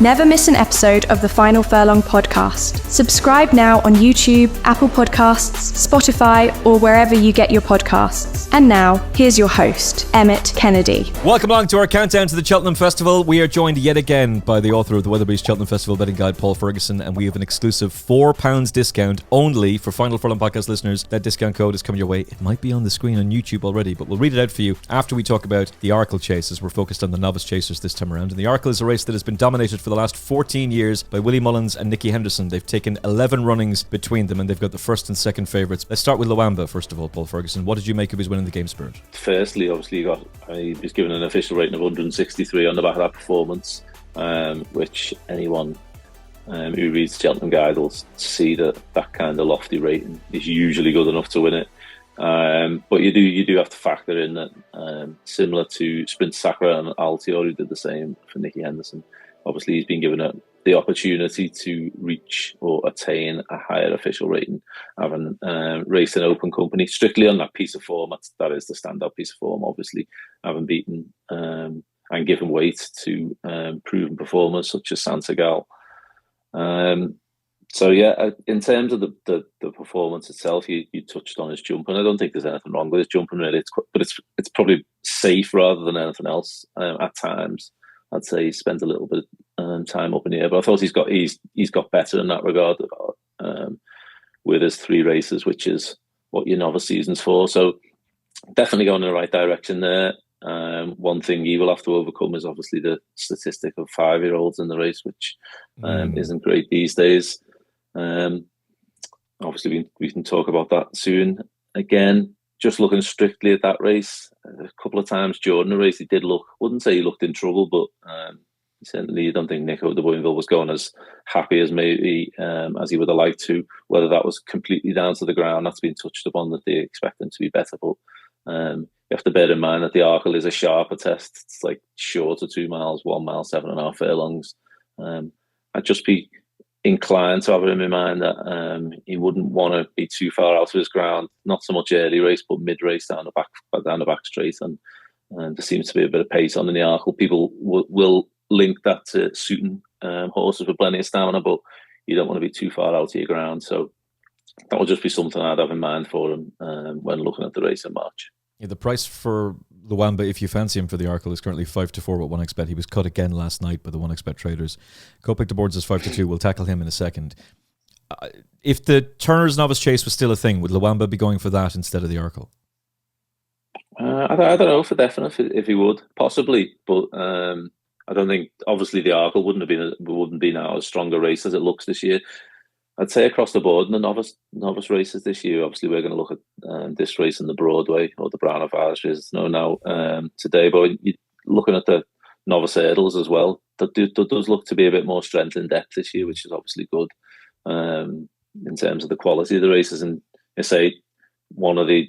Never miss an episode of the Final Furlong podcast. Subscribe now on YouTube, Apple Podcasts, Spotify, or wherever you get your podcasts. And now, here's your host, Emmet Kennedy. Welcome along to our countdown to the Cheltenham Festival. We are joined yet again by the author of the Weatherbys Cheltenham Festival Betting Guide, Paul Ferguson, and we have an exclusive £4 discount only for Final Furlong podcast listeners. That discount code is coming your way. It might be on the screen on YouTube already, but we'll read it out for you after we talk about the Arkle Chase, as we're focused on the novice chasers this time around. And the Arkle is a race that has been dominated for the last 14 years by Willie Mullins and Nicky Henderson. They've taken 11 runnings between them, and they've got the first and second favourites. Let's start with Lulamba, first of all, Paul Ferguson. What did you make of his win in the Game Spirit? Firstly, obviously, he was given an official rating of 163 on the back of that performance, which anyone who reads the Cheltenham Guide will see that kind of lofty rating is usually good enough to win it. But you do have to factor in that, similar to Sprint Sacra and Altior, who did the same for Nicky Henderson, obviously he's been given the opportunity to reach or attain a higher official rating, having raced in open company, strictly on that piece of form. That is the standout piece of form, obviously, having beaten and given weight to proven performers such as Sansegal. So yeah, in terms of the performance itself, you touched on his jumping. I don't think there's anything wrong with his jumping, really. It's probably safe rather than anything else at times. I'd say he spent a little bit of time up in the air, but I thought he's got better in that regard with his 3 races, which is what your novice season's for. So definitely going in the right direction there. One thing he will have to overcome is obviously the statistic of 5-year-olds in the race, which isn't great these days. Obviously, we can talk about that soon. Again, just looking strictly at that race, a couple of times during the race, he did wouldn't say he looked in trouble, but certainly I don't think Nico de Boinville was going as happy as maybe as he would have liked to. Whether that was completely down to the ground, that's been touched upon, that they expect him to be better. But you have to bear in mind that the Arkle is a sharper test. It's like short of 2 miles, 1 mile, 7.5 furlongs. I'd just be inclined to have him in mind that he wouldn't want to be too far out of his ground, not so much early race, but mid race down the back straight. And there seems to be a bit of pace on in the Arkle. People will link that to suiting horses with plenty of stamina, but you don't want to be too far out of your ground. So that will just be something I'd have in mind for him when looking at the race in March. Yeah, the price for Lulamba, if you fancy him for the Arkle, is currently 5-4 with 1xBet. He was cut again last night by the 1xBet traders. Kopek Des Bordes is 5-2. We'll tackle him in a second. If the Turner's Novice Chase was still a thing, would Lulamba be going for that instead of the Arkle? I don't know for definite if he would, possibly, but I don't think. Obviously, the Arkle wouldn't be now as strong a race as it looks this year. I'd say across the board in the novice races this year, obviously we're going to look at this race in the Broadway, or the Brown of Irish races now today, but looking at the novice hurdles as well, there does look to be a bit more strength in depth this year, which is obviously good in terms of the quality of the races. And I say one of the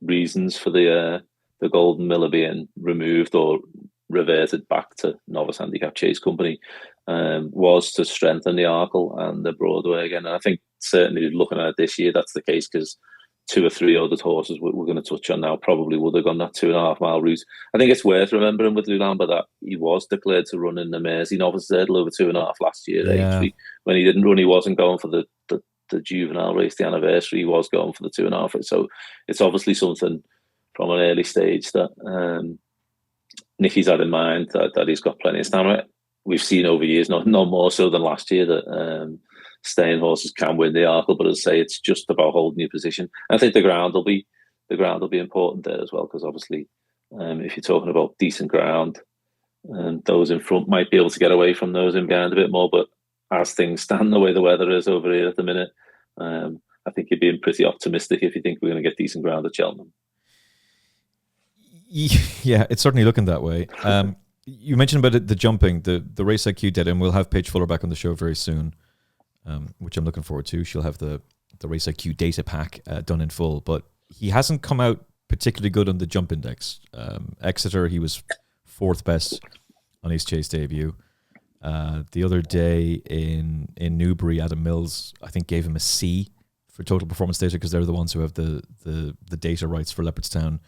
reasons for the Golden Miller being removed or reverted back to Novice Handicap Chase Company was to strengthen the Arkle and the Broadway again. And I think certainly looking at it this year, that's the case, because 2 or 3 other horses we're going to touch on now probably would have gone that 2.5 mile route. I think it's worth remembering with Lulamba that he was declared to run in the Mersey Novice Hurdle over 2.5 last year. Yeah. When he didn't run, he wasn't going for the juvenile race, the anniversary. He was going for the 2.5. So it's obviously something from an early stage that Nicky's had in mind, that he's got plenty of stamina. We've seen over years, not more so than last year, that staying horses can win the Arkle, but as I say, it's just about holding your position. I think the ground will be important there as well, because obviously, if you're talking about decent ground, those in front might be able to get away from those in behind a bit more. But as things stand, the way the weather is over here at the minute, I think you're being pretty optimistic if you think we're going to get decent ground at Cheltenham. Yeah, it's certainly looking that way. You mentioned about the jumping, the Race IQ data, and we'll have Paige Fuller back on the show very soon, which I'm looking forward to. She'll have the Race IQ data pack done in full, but he hasn't come out particularly good on the jump index. Exeter, he was 4th best on his Chase debut. The other day in Newbury, Adam Mills, I think, gave him a C for total performance data, because they're the ones who have the data rights for Leopardstown.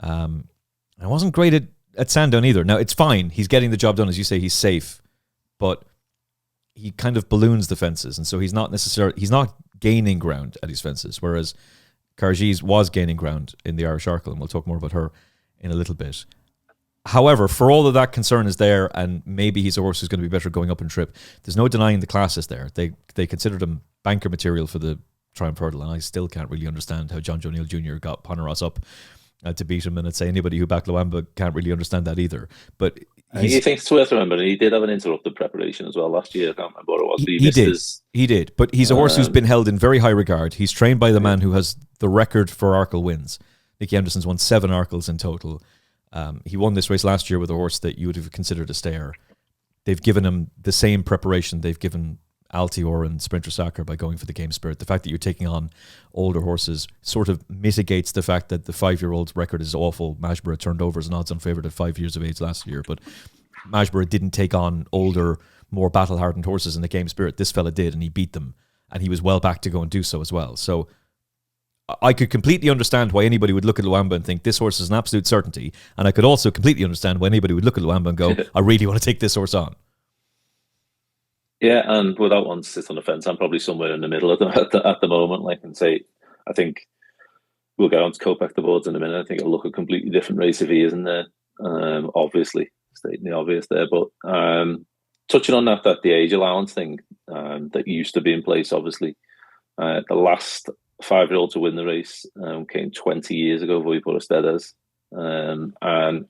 I wasn't great at Sandown either. Now, it's fine. He's getting the job done. As you say, he's safe. but he kind of balloons the fences, and so he's not gaining ground at his fences, whereas Kargese was gaining ground in the Irish Arkle, and we'll talk more about her in a little bit. However, for all of that concern is there, and maybe he's a horse who's going to be better going up in trip, there's no denying the class is there. They considered him banker material for the Triumph Hurdle, and I still can't really understand how John O'Neill Jr. got Poneros up to beat him, and I'd say anybody who backed Lulamba can't really understand that either. But he thinks it's worth remembering he did have an interrupted preparation as well last year. I can't remember what it was. He did, but he's a horse who's been held in very high regard. He's trained by the man who has the record for Arkle wins. Nicky Henderson's won 7 Arkles in total. He won this race last year with a horse that you would have considered a stayer. They've given him the same preparation they've given Altior and Sprinter Sacre by going for the game spirit. The fact that you're taking on older horses sort of mitigates the fact that the 5-year-old's record is awful. Majborough turned over as an odds-on favourite at 5 years of age last year, but Majborough didn't take on older, more battle-hardened horses in the game spirit. This fella did, and he beat them, and he was well back to go and do so as well. So I could completely understand why anybody would look at Lulamba and think this horse is an absolute certainty, and I could also completely understand why anybody would look at Lulamba and go, I really want to take this horse on. Yeah, and without one to sit on the fence, I'm probably somewhere in the middle at the moment. Like, and say, I think we'll get on to Kopek Des Bordes in a minute. I think it'll look a completely different race if he isn't there. Obviously, stating the obvious there, but touching on that the age allowance thing that used to be in place. Obviously, the last 5-year-old to win the race came 20 years ago, Voivoda Stedes, and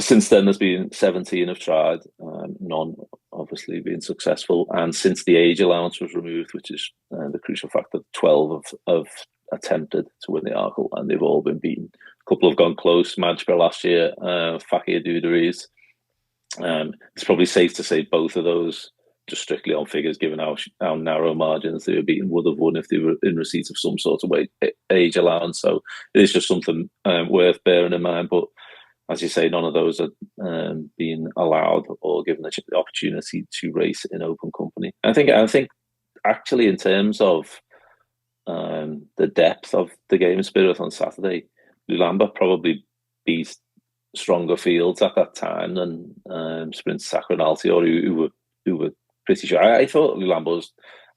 since then there's been 17 have tried, none obviously being successful, and since the age allowance was removed, which is the crucial factor, 12 have attempted to win the Arkle, and they've all been beaten. A couple have gone close. Majborough last year, Fakir Duderies. It's probably safe to say both of those, just strictly on figures, given how narrow margins they were beaten, would have won if they were in receipt of some sort of age allowance. So it is just something worth bearing in mind. But as you say, none of those are being allowed or given the opportunity to race in open company. I think actually in terms of the depth of the game spirit on Saturday, Lulamba probably beat stronger fields at that time than Sprint Sacre and Altior, who were pretty sure. I thought Lulamba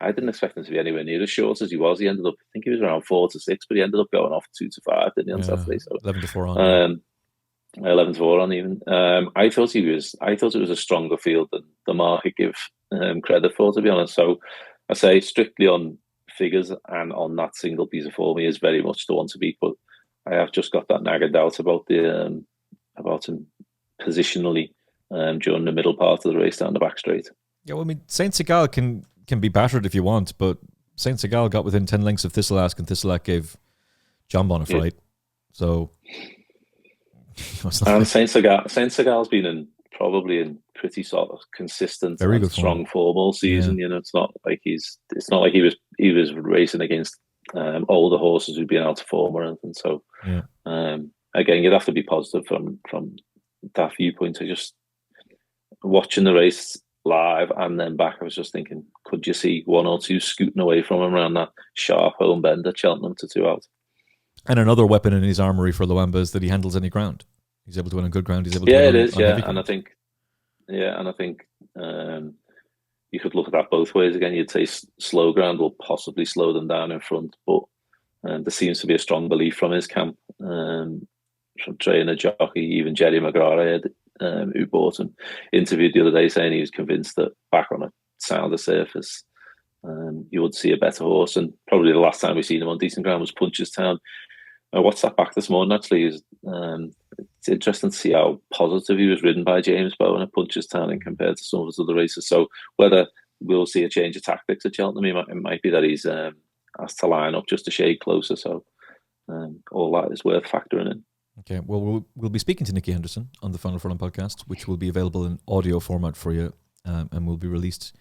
I didn't expect him to be anywhere near as short as he was. He ended up, I think he was around 4 to 6, but he ended up going off 2 to 5, didn't he, on Saturday? So 11 to 4 on. 11 to 4 on even. I thought it was a stronger field than the market give credit for, to be honest. So I say strictly on figures and on that single piece of form, he is very much the one to beat. But I have just got that nagging doubt about about him positionally during the middle part of the race down the back straight. Yeah, well, I mean, Saint Segal can be battered if you want, but Saint Segal got within 10 lengths of Thistleask, and Thistleask gave John Bon a fright. So, and Saint Segal's been probably in pretty sort of consistent, very good strong form all season. Yeah. You know, it's not like he was racing against older horses who'd been out of form or anything. So, again, you'd have to be positive from that viewpoint. I just watching the race live and then back, I was just thinking, could you see one or two scooting away from him around that sharp home bend at Cheltenham to 2 out? And another weapon in his armoury for Lulamba is that he handles any ground. He's able to win on good ground. He's able to win it is, on yeah. heavy And ground. I think you could look at that both ways. Again, you'd say slow ground will possibly slow them down in front, but there seems to be a strong belief from his camp, from trainer, jockey, even Jerry McGrath, who bought him, interviewed the other day saying he was convinced that back on a sounder surface, you would see a better horse. And probably the last time we seen him on decent ground was Punchestown. I watched that back this morning, actually. It's interesting to see how positive he was ridden by James Bowen at Punchestown and compared to some of his other races. So whether we'll see a change of tactics at Cheltenham, it might be that he's asked to line up just a shade closer. So all that is worth factoring in. Okay, well, we'll be speaking to Nicky Henderson on the Final Furlong podcast, which will be available in audio format for you and will be released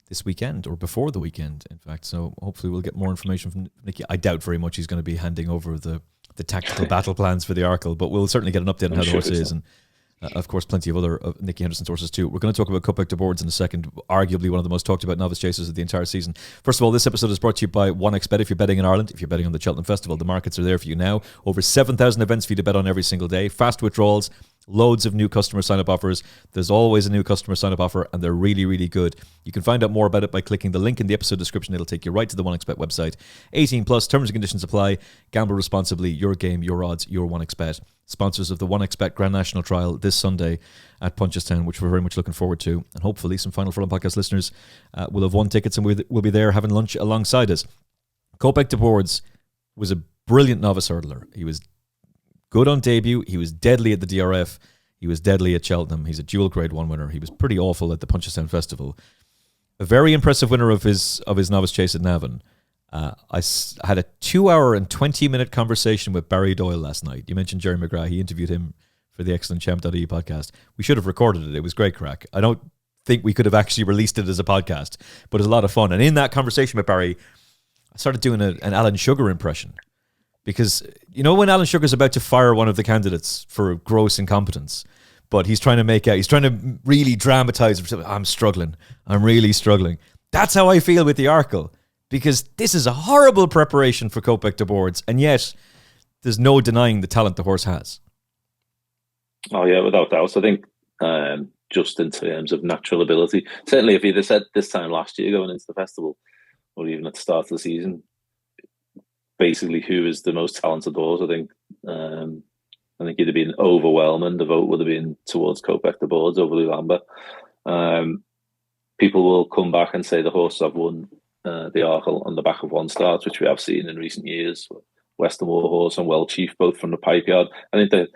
this weekend, or before the weekend, in fact. So hopefully we'll get more information from Nicky. I doubt very much he's going to be handing over the tactical battle plans for the Arkle, but we'll certainly get an update on how the horse is, and of course plenty of other of Nicky Henderson's horses too. We're going to talk about Kopek Des Bordes in a second, arguably one of the most talked about novice chasers of the entire season. First of all, this episode is brought to you by 1xBet. If you're betting in Ireland, if you're betting on the Cheltenham Festival, the markets are there for you now. Over 7,000 events for you to bet on every single day. Fast withdrawals, Loads of new customer sign-up offers. There's always a new customer sign-up offer, and they're really, really good. You can find out more about it by clicking the link in the episode description. It'll take you right to the 1xBet website. 18 plus, terms and conditions apply. Gamble responsibly. Your game, your odds, your 1xBet. Sponsors of the 1xBet Grand National Trial this Sunday at Punchestown, which we're very much looking forward to. And hopefully some Final Furlong podcast listeners will have won tickets and we'll be there having lunch alongside us. Kopek Des Bordes was a brilliant novice hurdler. He was good on debut. He was deadly at the DRF. He was deadly at Cheltenham. He's a dual Grade 1 winner. He was pretty awful at the Punchestown Festival. A very impressive winner of his Novice Chase at Navan. I had a 2-hour and 20-minute conversation with Barry Doyle last night. You mentioned Jerry McGrath. He interviewed him for the excellent Champ.ie podcast. We should have recorded it. It was great crack. I don't think we could have actually released it as a podcast, but it was a lot of fun. And in that conversation with Barry, I started doing an Alan Sugar impression. Because, you know, when Alan Sugar's about to fire one of the candidates for gross incompetence, but he's trying to really dramatize himself. I'm struggling. I'm really struggling. That's how I feel with the Arkle, because this is a horrible preparation for Kopek Des Bordes, and yet there's no denying the talent the horse has. Oh yeah, without doubt. I think just in terms of natural ability, certainly if you'd have said this time last year going into the festival, or even at the start of the season, basically who is the most talented horse, I think it'd have been overwhelming. The vote would have been towards Kopek Des Bordes over Lulamba. People will come back and say the horses have won the Arkle on the back of one start, which we have seen in recent years. Western Warhorse and Well Chief, both from the pipe yard. I think the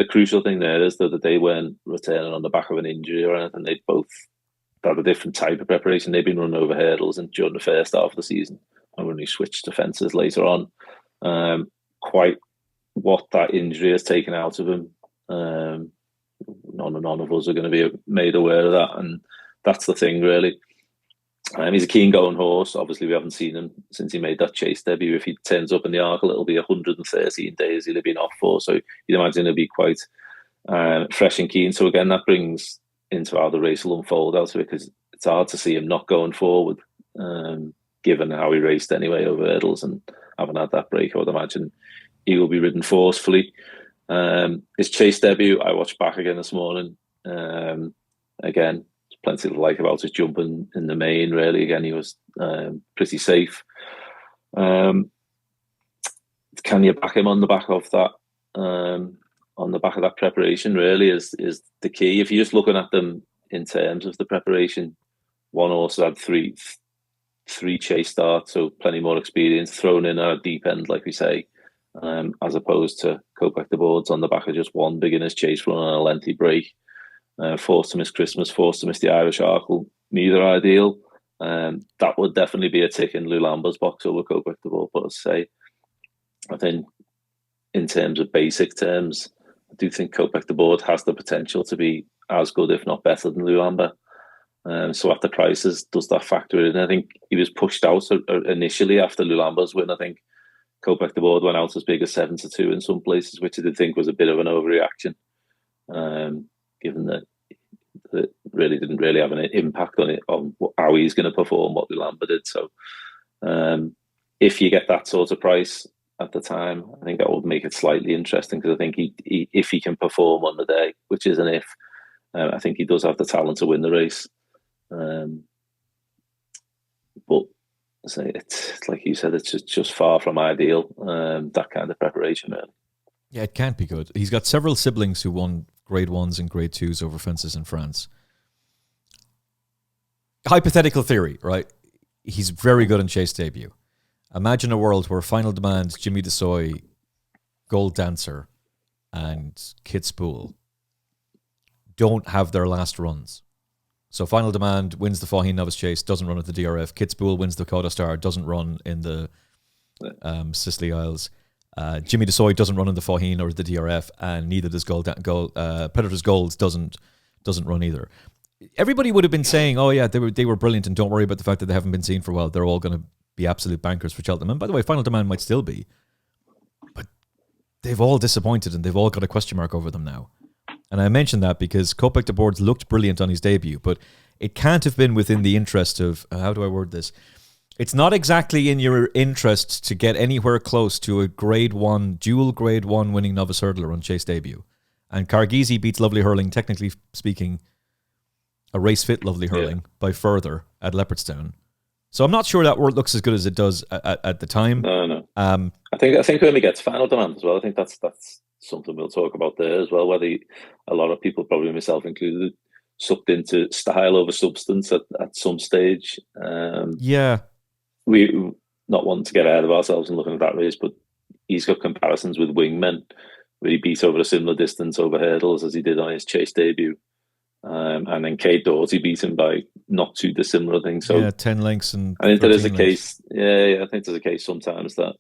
crucial thing there is that they weren't returning on the back of an injury or anything. They both had a different type of preparation. They've been running over hurdles and during the first half of the season, and when we switched to fences later on. Quite what that injury has taken out of him. None of us are going to be made aware of that, and that's the thing, really. He's a keen going horse. Obviously, we haven't seen him since he made that Chase debut. If he turns up in the Arkle, it'll be 113 days he'll have been off for. So you'd imagine he'll be quite fresh and keen. So again, that brings into how the race will unfold out of it, because it's hard to see him not going forward, given how he raced anyway over hurdles and having had that break. I would imagine he will be ridden forcefully. His Chase debut, I watched back again this morning. Again, plenty to like about his jumping in the main, really. Again, he was pretty safe. Can you back him on the back of that? On the back of that preparation, really, is the key. If you're just looking at them in terms of the preparation, one also had three Chase starts, so plenty more experience thrown in at a deep end, like we say, as opposed to Kopek Des Bordes on the back of just one beginner's Chase run on a lengthy break. Forced to miss Christmas, forced to miss the Irish Arkle, neither ideal. That would definitely be a tick in Lulamba's box over Kopek Des Bordes. But as I say, I think in terms of basic terms, I do think Kopek Des Bordes has the potential to be as good, if not better, than Lulamba. So at the prices, does that factor in? I think he was pushed out initially after Lulamba's win. I think Kopek Des Bordes went out as big as 7-2 in some places, which I did think was a bit of an overreaction, given that it really didn't really have an impact on how he's going to perform what Lulamba did. So if you get that sort of price at the time, I think that would make it slightly interesting, because I think he if he can perform on the day, which is an if, I think he does have the talent to win the race. But it's like you said, it's just far from ideal, that kind of preparation, really. Yeah, it can't be good. He's got several siblings who won Grade 1s and Grade 2s over fences in France. Hypothetical theory, right? He's very good in Chase debut. Imagine a world where Final Demand, Jimmy Desoy, Gold Dancer, and Kit Spool don't have their last runs. So Final Demand wins the Faugheen Novice Chase, doesn't run at the DRF. Kit Spool wins the Coda Star, doesn't run in the Sicily Isles. Jimmy Desoy doesn't run in the Faugheen or the DRF, and neither does Predator's Golds doesn't run either. Everybody would have been saying, "Oh yeah, they were brilliant, and don't worry about the fact that they haven't been seen for a while. They're all going to be absolute bankers for Cheltenham." And by the way, Final Demand might still be, but they've all disappointed, and they've all got a question mark over them now. And I mentioned that because Kopek Des Bordes looked brilliant on his debut, but it can't have been within the interest of, how do I word this? It's not exactly in your interest to get anywhere close to a dual Grade 1 winning novice hurdler on Chase debut. And Kargese beats Lovely Hurling, technically speaking, a race fit Lovely Hurling by further at Leopardstown. So I'm not sure that word looks as good as it does at the time. No. I think when we get to final demand as well, I think that's something we'll talk about there as well. Whether a lot of people, probably myself included, sucked into style over substance at some stage. We not wanting to get ahead of ourselves and looking at that race, but he's got comparisons with Wingmen, where he beat over a similar distance over hurdles as he did on his Chase debut. And then Kate Doughty beat him by not too dissimilar things. So 10 lengths and I think there is a lengths. case. I think there's a case sometimes that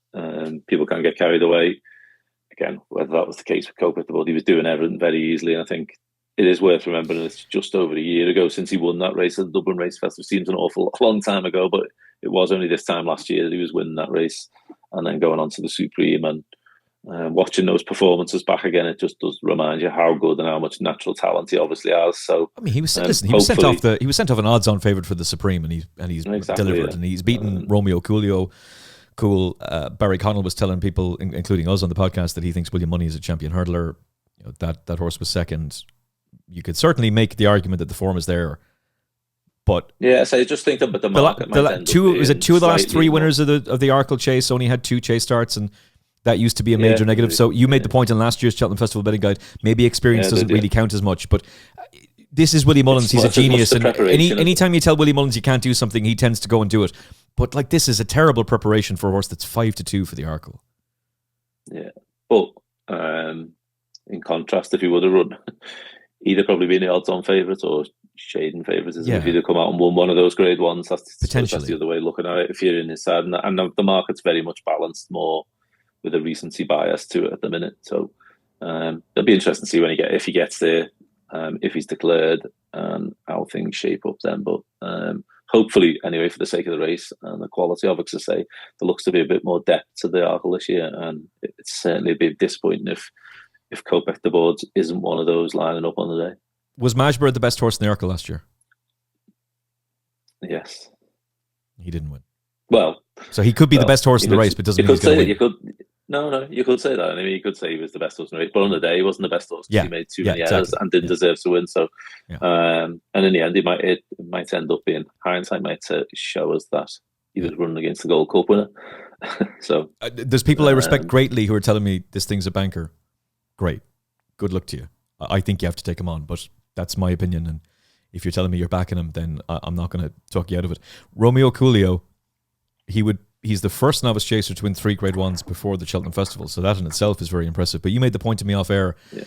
people can get carried away. Again, whether that was the case with Kopek Des Bordes, he was doing everything very easily. And I think it is worth remembering it's just over a year ago since he won that race at the Dublin Race Festival. Seems an awful long time ago, but it was only this time last year that he was winning that race and then going on to the Supreme. And watching those performances back again, it just does remind you how good and how much natural talent he obviously has. So I mean, he was sent off an odds-on favourite for the Supreme, and he's delivered, and he's beaten Romeo Coolio. Barry Connell was telling people, including us on the podcast, that he thinks William Money is a champion hurdler. You know, that horse was second. You could certainly make the argument that the form is there, but so I just think that the market two of the last three winners of the Arkle Chase only had 2 chase starts, and that used to be a major negative. So you made the point in last year's Cheltenham Festival Betting Guide. Maybe experience doesn't really count as much, but this is Willie Mullins. He's a genius, and anytime you tell Willie Mullins you can't do something, he tends to go and do it. But like, this is a terrible preparation for a horse that's 5-2 for the Arkle. Yeah, but in contrast, if he would have run, he'd have probably been the odds-on favourite or shading favouritism. If he'd have come out and won one of those grade ones, that's the other way of looking at it. If you're in his side, and the market's very much balanced more with a recency bias to it at the minute. So it'll be interesting to see if he gets there, if he's declared, and how things shape up then. But hopefully, anyway, for the sake of the race and the quality of it, to say, there looks to be a bit more depth to the Arkle this year, and it's certainly a bit disappointing if Kopek Des Bordes isn't one of those lining up on the day. Was Majbur the best horse in the Arkle last year? Yes. He didn't win. Well, so he could be the best horse in the race, but doesn't mean he's going to win. No, you could say that. I mean, you could say he was the best horse in the race, but on the day he wasn't the best horse because he made too many errors and didn't deserve to win. So, and in the end, it might end up being, hindsight might show us that he was running against the Gold Cup winner. So there's people I respect greatly who are telling me this thing's a banker. Great, good luck to you. I think you have to take him on, but that's my opinion. And if you're telling me you're backing him, then I'm not going to talk you out of it. Romeo Coolio, he's the first novice chaser to win 3 grade ones before the Cheltenham Festival, so that in itself is very impressive. But you made the point to me off air. Yeah.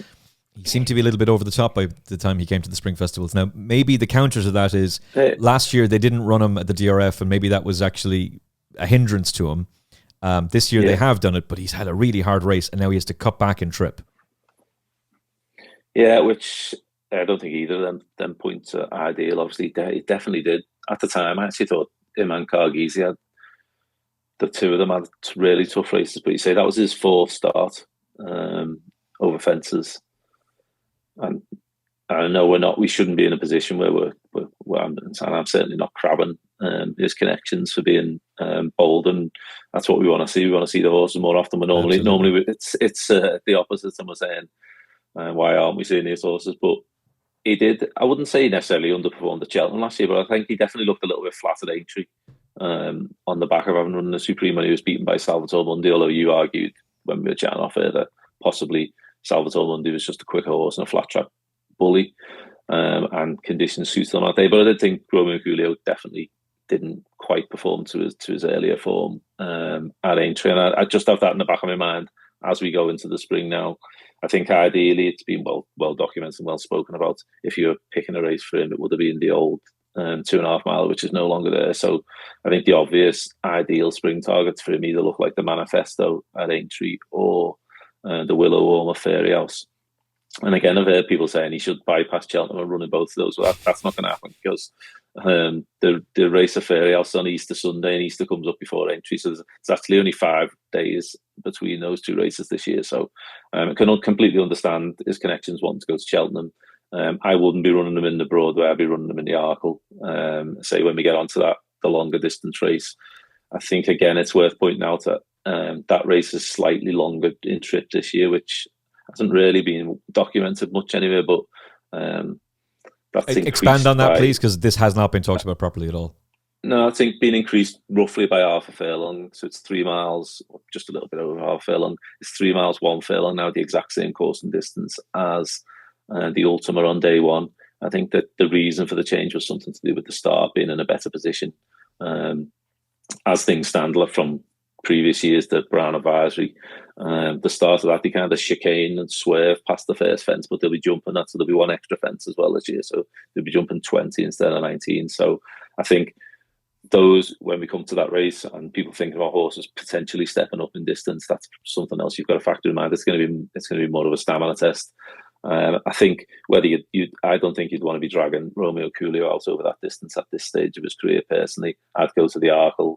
He seemed to be a little bit over the top by the time he came to the spring festivals. Now, maybe the counter to that is last year they didn't run him at the DRF, and maybe that was actually a hindrance to him. This year they have done it, but he's had a really hard race, and now he has to cut back and trip. Yeah, which I don't think either of them points are ideal. Obviously, he definitely did. At the time, I actually thought him and Kargese had, the two of them had really tough races, but you say that was his 4th start over fences. And I know we shouldn't be in a position where I'm certainly not crabbing his connections for being bold, and that's what we want to see. We want to see the horses more often. But normally it's the opposite. And we're saying, why aren't we seeing these horses? But he did. I wouldn't say he necessarily underperformed at Cheltenham last year, but I think he definitely looked a little bit flat at Aintree. On the back of having run the Supreme when he was beaten by Salvator Mundi, although you argued when we were chatting off air that possibly Salvator Mundi was just a quicker horse and a flat track bully, and conditions suited on that day. But I did think Romeo Coolio definitely didn't quite perform to his earlier form at Aintree, and I just have that in the back of my mind as we go into the spring now. I think ideally it's been well documented and well spoken about. If you were picking a race for him, it would have been the old 2.5 mile, which is no longer there. So I think the obvious ideal spring targets for him either look like the Manifesto at Aintree or the Willow Warmer Fairy House. And again, I've heard people saying he should bypass Cheltenham and run in both of those. Well, that's not going to happen because the race of Fairy House on Easter Sunday, and Easter comes up before Aintree. So there's actually only 5 days between those 2 races this year. So I can completely understand his connections wanting to go to Cheltenham. I wouldn't be running them in the Broadway. I'd be running them in the Arkle. Say when we get onto the longer distance race, I think again it's worth pointing out that that race is slightly longer in trip this year, which hasn't really been documented much anyway. But that's expand on that, please, because this has not been talked about properly at all. No, I think being increased roughly by half a furlong. So it's 3 miles, just a little bit over half a furlong. It's 3 miles, 1 furlong now, the exact same course and distance as the Ultima on day one. I think that the reason for the change was something to do with the start being in a better position. As things stand from previous years, the Brown Advisory, the start of that, they kind of chicane and swerve past the first fence, but they'll be jumping that, so there'll be 1 extra fence as well this year. So they'll be jumping 20 instead of 19. So I think those, when we come to that race and people thinking about horses potentially stepping up in distance, that's something else you've got to factor in mind. It's going to be more of a stamina test. I think whether I don't think you'd want to be dragging Romeo Coolio out over that distance at this stage of his career. Personally, I'd go to the Arkle.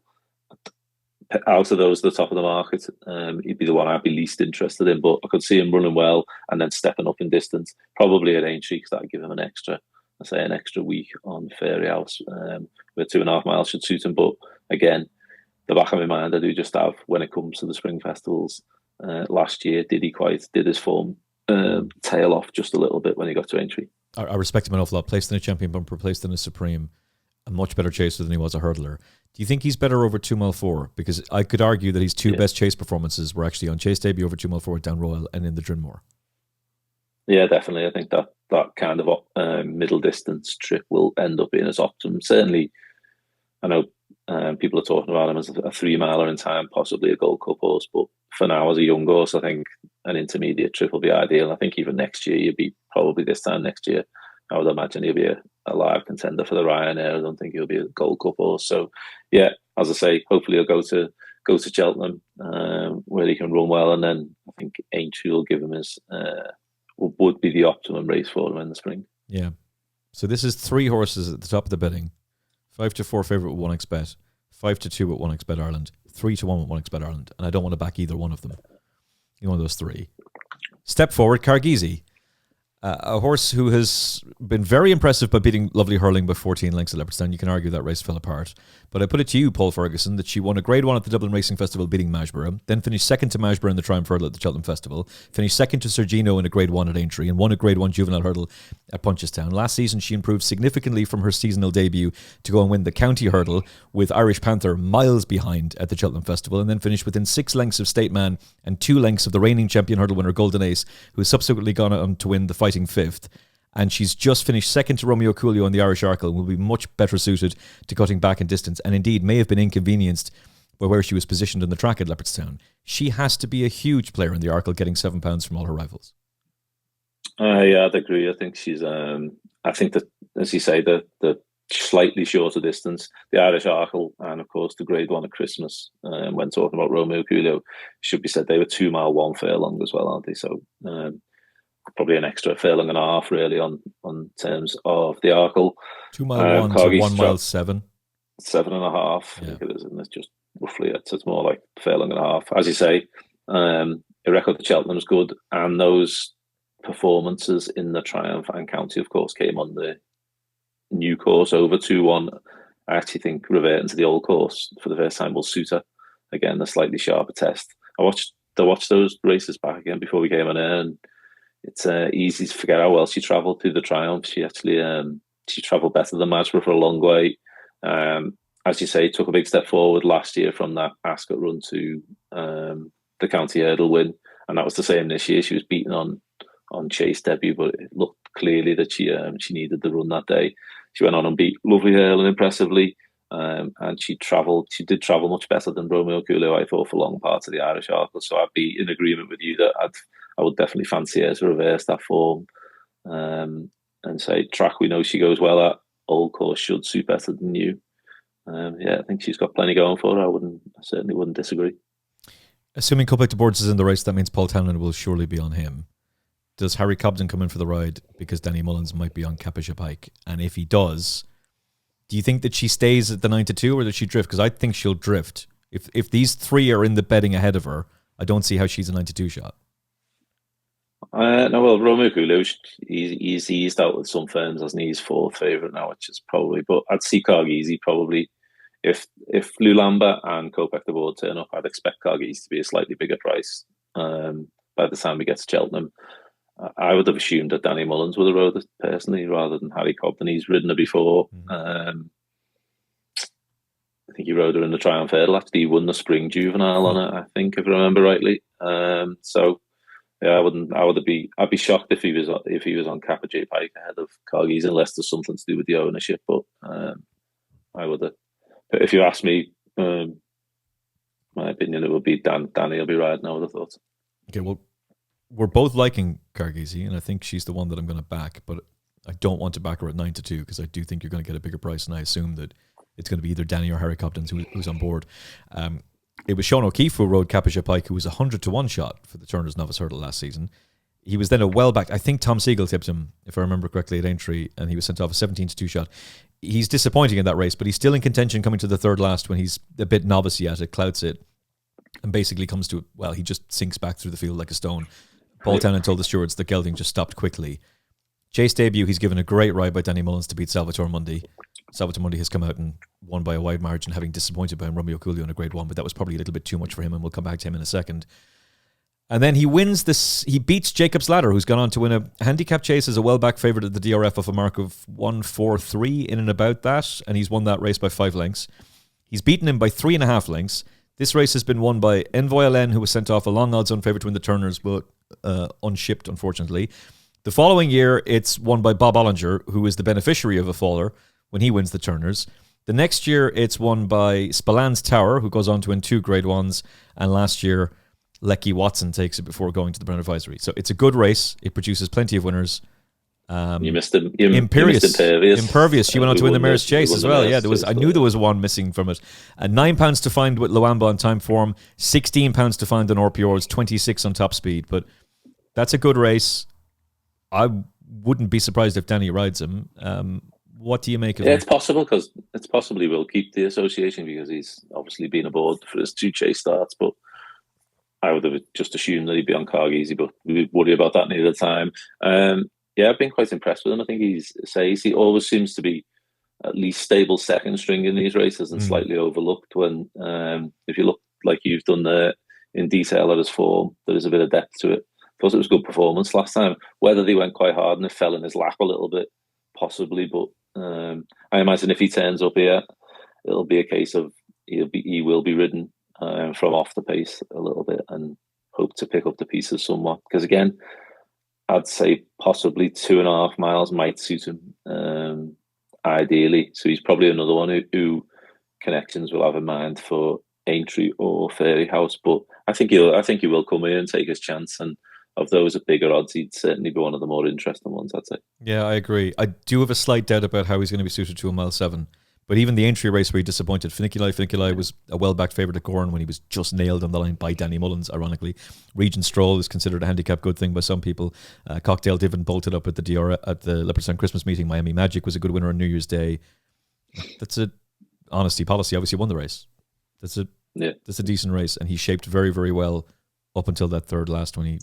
Out of those, the top of the market, he'd be the one I'd be least interested in. But I could see him running well and then stepping up in distance, probably at Aintree, because that'd give him an extra week on Fairy House, where 2.5 miles should suit him. But again, the back of my mind, I do just have, when it comes to the spring festivals, last year, did his form tail off just a little bit when he got to Aintree? I respect him an awful lot. Placed in a champion bumper, placed in a supreme, a much better chaser than he was a hurdler. Do you think he's better over 2 mile 4? Because I could argue that his two best chase performances were actually on Chase debut over 2 mile 4 at Down Royal and in the Drinmore. Yeah, definitely. I think that kind of middle distance trip will end up being his optimum. Certainly, I know people are talking about him as a 3 miler in time, possibly a Gold Cup horse. But for now, as a young horse, I think an intermediate trip will be ideal. I think even next year, probably this time next year, I would imagine he'll be a live contender for the Ryanair. I don't think he'll be a Gold Cup horse. So, yeah, as I say, hopefully he'll go to Cheltenham, where he can run well, and then I think Aintree will give him his would be the optimum race for him in the spring. Yeah. So this is 3 horses at the top of the betting. 5-4 favourite with 1xBet, 5-2 with 1xBet Ireland, 3-1 with 1xBet Ireland, and I don't want to back either one of them. One of those 3. Step forward, Kargese. A horse who has been very impressive by beating Lovely Hurling by 14 lengths at Leopardstown. You can argue that race fell apart. But I put it to you, Paul Ferguson, that she won a Grade 1 at the Dublin Racing Festival beating Mashborough, then finished second to Mashborough in the Triumph Hurdle at the Cheltenham Festival, finished second to Sergino in a Grade 1 at Aintree, and won a Grade 1 Juvenile Hurdle at Punchestown. Last season, she improved significantly from her seasonal debut to go and win the County Hurdle with Irish Panther miles behind at the Cheltenham Festival, and then finished within 6 lengths of State Man and 2 lengths of the reigning champion hurdle winner Golden Ace, who has subsequently gone on to win the Fighting Fifth. And she's just finished second to Romeo Coolio on the Irish Arkle and will be much better suited to cutting back in distance, and indeed may have been inconvenienced by where she was positioned in the track at Leopardstown. She has to be a huge player in the Arkle, getting £7 from all her rivals. Yeah, I'd agree. I think she's. I think that, as you say, the slightly shorter distance, the Irish Arkle, and of course the Grade 1 at Christmas. When talking about Romeo Coolio, should be said they were 2 mile 1 furlong as well, aren't they? So. Probably an extra furlong and a half, really, on terms of the Arkle. 2 mile 1 to 1 mile 7. 7.5, I think it is, and it's just roughly, it's more like furlong and a half. As you say, a record at Cheltenham's good, and those performances in the Triumph and County, of course, came on the new course over 2-1. I actually think reverting to the old course for the first time will suit her. Again, a slightly sharper test. I watched those races back again before we came on air, and it's easy to forget how well she travelled through the Triumph. She actually she travelled better than Mashborough for a long way. As you say, took a big step forward last year from that Ascot run to the County Hurdle win, and that was the same this year. She was beaten on Chase debut, but it looked clearly that she needed the run that day. She went on and beat Lovely Hurling impressively, and she did travel much better than Romeo Coolio, I thought, for long parts of the Irish Arkle. So I'd be in agreement with you that I would definitely fancy her to reverse that form, and say track we know she goes well at, old course should suit better than new. I think she's got plenty going for her. I certainly wouldn't disagree. Assuming Kopek Des Bordes is in the race, that means Paul Townend will surely be on him. Does Harry Cobden come in for the ride because Danny Mullins might be on Kappa Jy Pyke? And if he does, do you think that she stays at the 9-2 or does she drift? Because I think she'll drift. If these 3 are in the betting ahead of her, I don't see how she's a 9-2 shot. No, well, Romeo Coolio, he's eased out with some firms, hasn't he? He's 4th favourite now, which is probably, but I'd see Kargese probably. If Lulamba and Kopek Des Bordes turn up, I'd expect Kargese to be a slightly bigger price. by the time we get to Cheltenham. I would have assumed that Danny Mullins would have rode it personally rather than Harry Cobden. He's ridden her before. I think he rode her in the Triumph Hurdle after he won the Spring Juvenile on it, I think, if I remember rightly. So yeah, I'd be shocked if he was on Kappa Jy Pyke ahead of Kargese, unless there's something to do with the ownership. But I would have. But if you ask me, my opinion, it would be Danny will be riding, I would have thought. Okay, well, we're both liking Kargese, and I think she's the one that I'm going to back, but I don't want to back her at 9-2 because I do think you're going to get a bigger price, and I assume that it's going to be either Danny or Harry Cobden who's on board. It was Sean O'Keefe who rode Kappa Jy Pyke, who was 100-1 shot for the Turner's Novice Hurdle last season. He was then a well-backed, I think Tom Siegel tipped him, if I remember correctly, at Aintree, and he was sent off a 17-2 shot. He's disappointing in that race, but he's still in contention coming to the third last when he's a bit novice-y at it, clouts it, and basically comes to, well, he just sinks back through the field like a stone. Paul Townend told the stewards that gelding just stopped quickly. Chase debut, he's given a great ride by Danny Mullins to beat Salvator Mundi. Salvator Mundi has come out and won by a wide margin, having disappointed by Romeo Coolio in a Grade 1, but that was probably a little bit too much for him, and we'll come back to him in a second. And then he wins this. He beats Jacob's Ladder, who's gone on to win a handicap chase as a well-back favourite at the DRF off a mark of 1:43 in and about that, and he's won that race by 5 lengths. He's beaten him by 3.5 lengths. This race has been won by Envoy Alen, who was sent off a long odds-on favourite to win the Turners, but unshipped, unfortunately. The following year, it's won by Bob Ollinger, who is the beneficiary of a faller when he wins the Turners. The next year, it's won by Spallan's Tower, who goes on to win 2 Grade 1s, and last year, Lecky Watson takes it before going to the Brown Advisory. So it's a good race. It produces plenty of winners. You missed him. Impervious. She went on to win the Mayor's Chase as well. Yeah, I knew there was one missing from it. £9 to find with Lulamba on time form, £16 to find on Orpiours, 26 on top speed. But that's a good race. I wouldn't be surprised if Danny rides him. What do you make of it? Yeah, it's possible because it's possibly will keep the association because he's obviously been aboard for his 2 chase starts. But I would have just assumed that he'd be on Kargese, but we would worry about that near the time. Yeah, I've been quite impressed with him. I think he always seems to be at least stable second string in these races and slightly overlooked when, if you look like you've done there in detail at his form, there is a bit of depth to it. I thought it was a good performance last time. Whether they went quite hard and it fell in his lap a little bit, possibly, but I imagine if he turns up here, it'll be a case of he will be ridden from off the pace a little bit and hope to pick up the pieces somewhat. Because again, I'd say possibly 2.5 miles might suit him, ideally. So he's probably another one who connections will have in mind for Aintree or Fairyhouse. But I think he will come in and take his chance. And of those at bigger odds, he'd certainly be one of the more interesting ones, I'd say. Yeah, I agree. I do have a slight doubt about how he's going to be suited to a mile 7. But even the Aintree race where he disappointed, Finiculi was a well-backed favourite at Gorn when he was just nailed on the line by Danny Mullins, ironically. Regent Stroll is considered a handicap good thing by some people. Cocktail Divan bolted up at the Leopardstown Christmas meeting. Miami Magic was a good winner on New Year's Day. That's a honesty policy. Obviously won the race. That's a decent race, and he shaped very, very well up until that third last when he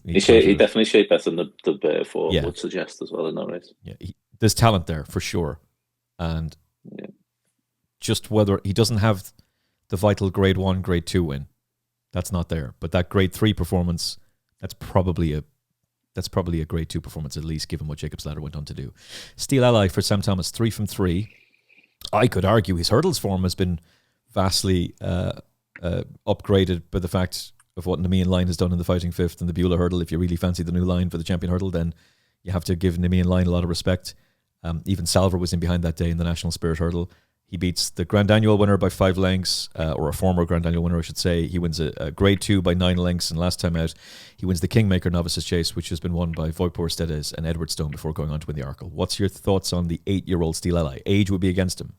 definitely shaped better than the Bear form would suggest as well in that race. Yeah, there's talent there for sure, and just whether he doesn't have the vital Grade 1, Grade 2 win, that's not there. But that Grade 3 performance, that's probably a Grade 2 performance at least, given what Jacob's Ladder went on to do. Steel Ally for Sam Thomas, 3 from 3. I could argue his hurdles form has been vastly upgraded by the fact of what Nemean Line has done in the Fighting Fifth and the Beulah Hurdle. If you really fancy the new line for the Champion Hurdle, then you have to give Nemean Line a lot of respect. Even Salver was in behind that day in the National Spirit Hurdle. He beats the Grand Annual winner by 5 lengths, or a former Grand Annual winner, I should say. He wins a Grade 2 by 9 lengths, and last time out, he wins the Kingmaker Novices Chase, which has been won by Voipur Stedes and Edward Stone before going on to win the Arkle. What's your thoughts on the 8-year-old Steel Ally? Age would be against him.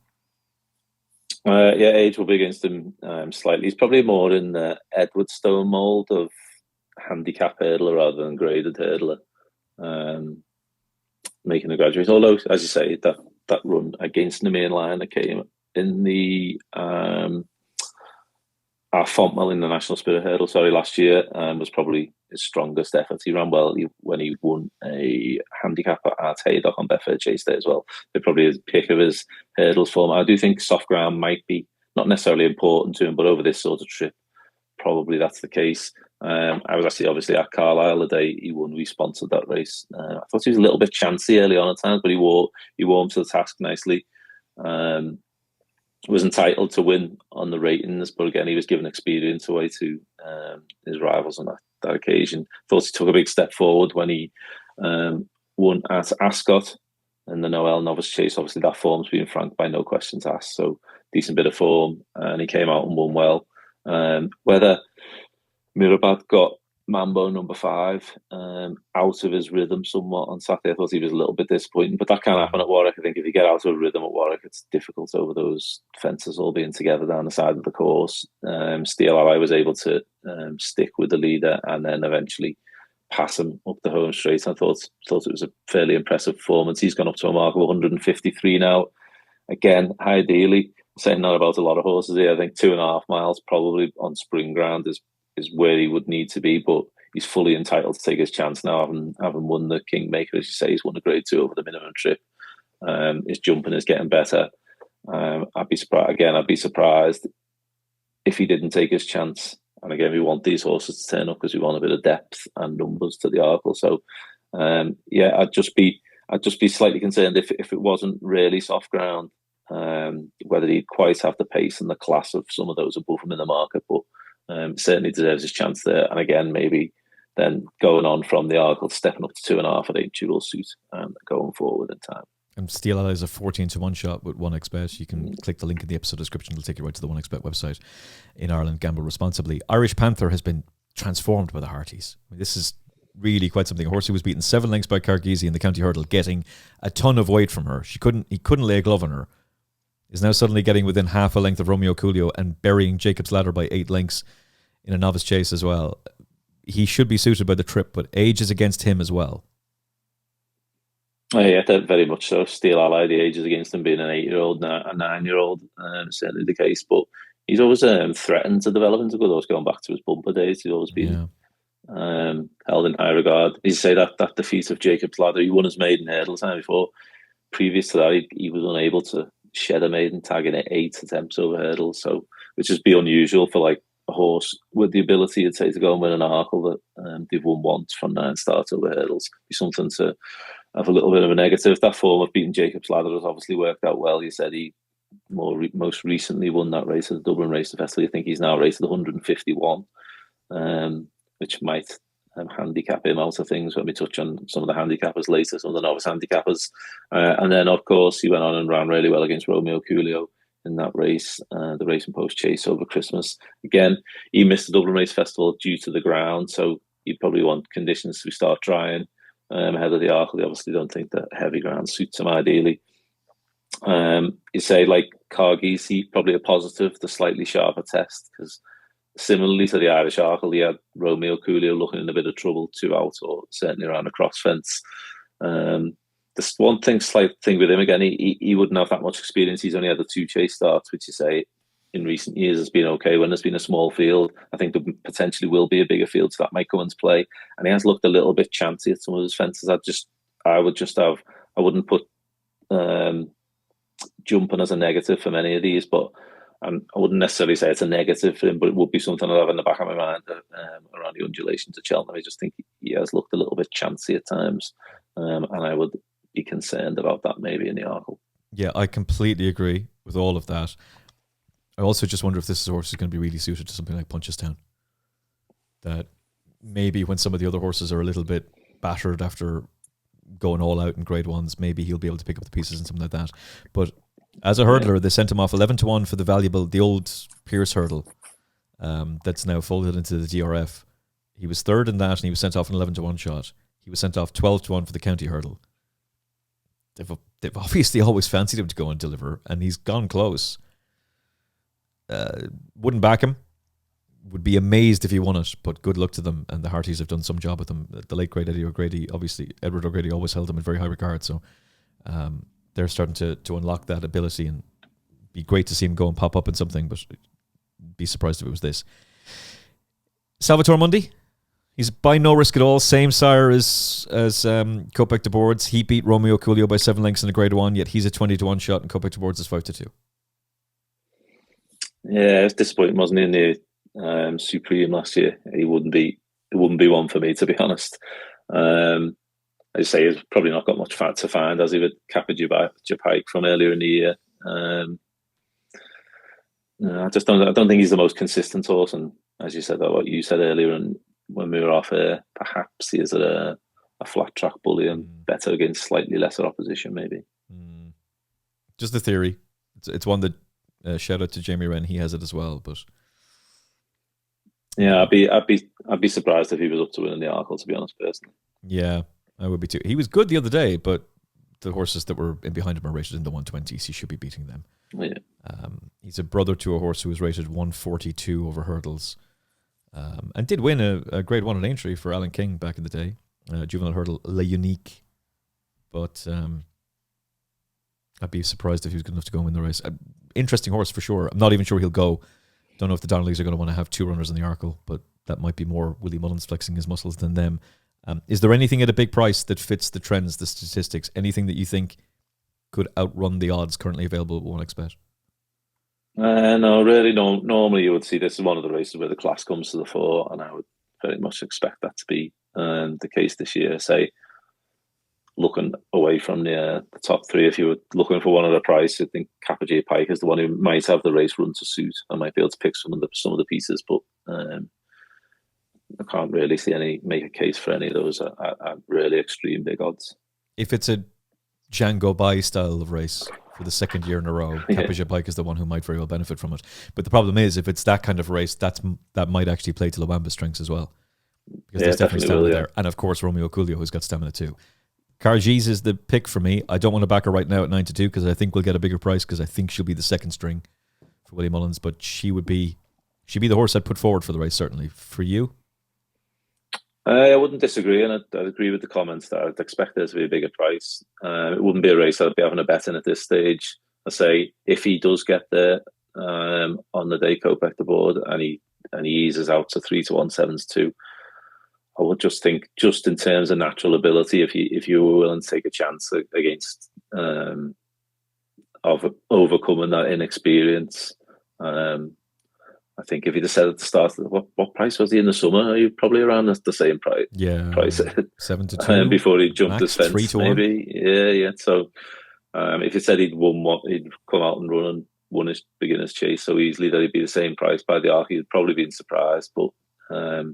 Age will be against him slightly. He's probably more in the Edward Stone mould of handicap hurdler rather than graded hurdler, making a graduate. Although, as you say, that run against the main line that came in the Fontmell in the National Spirit Hurdle, last year, was probably his strongest effort. He ran well when he won a handicap at Haydock on Betfair Chase Day as well. They're probably his pick of his hurdles form. I do think soft ground might be not necessarily important to him, but over this sort of trip, probably that's the case. I was actually obviously at Carlisle the day he won. We sponsored that race. I thought he was a little bit chancy early on at times, but he warmed to the task nicely. Was entitled to win on the ratings, but again, he was given experience away to his rivals on that occasion. Thought he took a big step forward when he won at Ascot in the Novice Chase. Obviously, that form's been franked by no questions asked, so decent bit of form, and he came out and won well. Whether Mirabat got Mambo number 5 out of his rhythm somewhat on Saturday, I thought he was a little bit disappointing, but that can happen at Warwick. I think if you get out of a rhythm at Warwick, it's difficult over those fences all being together down the side of the course. Steel Ally was able to stick with the leader and then eventually pass him up the home straight. I thought it was a fairly impressive performance. He's gone up to a mark of 153 now. Again, ideally, saying that about a lot of horses here, I think 2.5 miles probably on spring ground is where he would need to be, but he's fully entitled to take his chance now, having won the Kingmaker. As you say, he's won a grade 2 over the minimum trip. His jumping is getting better. I'd be surprised if he didn't take his chance. And again, we want these horses to turn up because we want a bit of depth and numbers to the Arkle. So, I'd just be slightly concerned if it wasn't really soft ground, whether he'd quite have the pace and the class of some of those above him in the market. But certainly deserves his chance there. And again, maybe then going on from the Arkle, stepping up to 2.5 at 8 will suit going forward in time. And Steel Ally is a 14-1 shot with 1xBet. You can click the link in the episode description. It'll take you right to the 1xBet website. In Ireland, gamble responsibly. Irish Panther has been transformed by the Hearties. I mean, this is really quite something. A horse who was beaten 7 lengths by Kargese in the county hurdle, getting a ton of weight from her. He couldn't lay a glove on her. Is now suddenly getting within half a length of Romeo Coolio and burying Jacob's Ladder by 8 lengths in a novice chase as well. He should be suited by the trip, but age is against him as well. Yeah, very much so. Steel Ally, the age is against him being an 8-year-old, a 9-year-old, certainly the case. But he's always threatened to develop into good horse, going back to his bumper days. He's always been held in high regard. You say that defeat of Jacob's Ladder, he won his maiden hurdle time before. Previous to that, he was unable to shed a maiden tag in 8 attempts over hurdles, so which is be unusual for like a horse with the ability, I'd say, to go and win an Arkle that they've won once from 9 starts over hurdles. Be something to have a little bit of a negative. That form of beating Jacob's Ladder has obviously worked out well. You said he most recently won that race at the Dublin Race Festival. I think he's now rated 151, which might handicap him out of things when we touch on some of the handicappers later, some of the novice handicappers. And then, of course, he went on and ran really well against Romeo Coolio in that race, the Race and Post Chase over Christmas. Again, he missed the Dublin Race Festival due to the ground, so he'd probably want conditions to start drying ahead of the Arkle. They obviously don't think that heavy ground suits him ideally. You say, like Kargese, probably a positive, the slightly sharper test, because similarly to the Irish Arkle, he had Romeo Coolio looking in a bit of trouble 2 out, or certainly around a cross fence. There's one slight thing with him, again, he wouldn't have that much experience. He's only had the 2 chase starts, which you say in recent years has been okay. When there's been a small field, I think there potentially will be a bigger field, so that might come into play. And he has looked a little bit chancy at some of his fences. I wouldn't put jumping as a negative for many of these, but I wouldn't necessarily say it's a negative for him, but it would be something I'd have in the back of my mind around the undulations at Cheltenham. I just think he has looked a little bit chancy at times, and I would be concerned about that maybe in the Arkle. Yeah, I completely agree with all of that. I also just wonder if this horse is going to be really suited to something like Punchestown. That maybe when some of the other horses are a little bit battered after going all out in grade 1s, maybe he'll be able to pick up the pieces and something like that. But as a hurdler, they sent him off 11-1 for the old Pierce hurdle that's now folded into the DRF. He was third in that, and he was sent off an 11-1 shot. He was sent off 12-1 for the county hurdle. They've obviously always fancied him to go and deliver, and he's gone close. Wouldn't back him. Would be amazed if he won it, but good luck to them. And the Hearties have done some job with him. The late great Edward O'Grady always held him in very high regard. So they're starting to unlock that ability, and be great to see him go and pop up in something, but be surprised if it was this. Salvator Mundi, he's by no risk at all. Same sire as Kopek Des Bordes. He beat Romeo Coolio by 7 lengths in a grade 1, yet he's a 20-1 shot, and Kopek Des Bordes is 5-2. Yeah, it was disappointing, wasn't it, supreme last year. It wouldn't be one for me, to be honest. As I say, he's probably not got much fat to find, as he with Kappa Jy Pyke from earlier in the year. I don't think he's the most consistent horse, and as you said, what you said earlier, and when we were off air, perhaps he is a flat track bully and better against slightly lesser opposition, maybe. Just a theory. It's one that shout out to Jamie Wren, he has it as well. But yeah, I'd be surprised if he was up to winning the Arkle, to be honest, personally. Yeah, I would be too. He was good the other day, but the horses that were in behind him are rated in the 120s. He should be beating them. Yeah. He's a brother to a horse who was rated 142 over hurdles, and did win a Grade 1 at Aintree for Alan King back in the day. Juvenile hurdle, Le Unique. But I'd be surprised if he was good enough to go and win the race. Interesting horse for sure. I'm not even sure he'll go. Don't know if the Donnellys are going to want to have two runners in the Arkle, but that might be more Willie Mullins flexing his muscles than them. Is there anything at a big price that fits the trends, the statistics? Anything that you think could outrun the odds currently available at 1xBet? No, really, no. Normally you would see this is one of the races where the class comes to the fore, and I would very much expect that to be the case this year. Say, looking away from the top three, if you were looking for one at a price, I think Kappa Jy Pyke is the one who might have the race run to suit. I might be able to pick some of the pieces, but I can't really make a case for any of those at really extreme big odds. If it's a Django Bai style of race for the second year in a row, Kappa Jy Pyke is the one who might very well benefit from it. But the problem is, if it's that kind of race, that might actually play to Lulamba's strengths as well, because there's definitely stamina there. And of course, Romeo Coolio, who's got stamina too. Kargese is the pick for me. I don't want to back her right now at 9-2 because I think we'll get a bigger price, because I think she'll be the second string for Willie Mullins. But she'd be the horse I'd put forward for the race, certainly. For you? I wouldn't disagree, and I'd agree with the comments that I'd expect there to be a bigger price. It wouldn't be a race I'd be having a bet in at this stage. I say, if he does get there on the day Kopek Des Bordes and he eases out to 3-1, 7-2, I would just think, just in terms of natural ability, if you were willing to take a chance against of overcoming that inexperience. I think if he'd have said at the start, what price was he in the summer? He probably around the same price. Yeah, price 7-2 before he jumped max, the fence, 3-1. maybe. Yeah. So if he said he'd come out and run and won his beginner's chase so easily that he'd be the same price by the Arkle, he'd probably been surprised. But I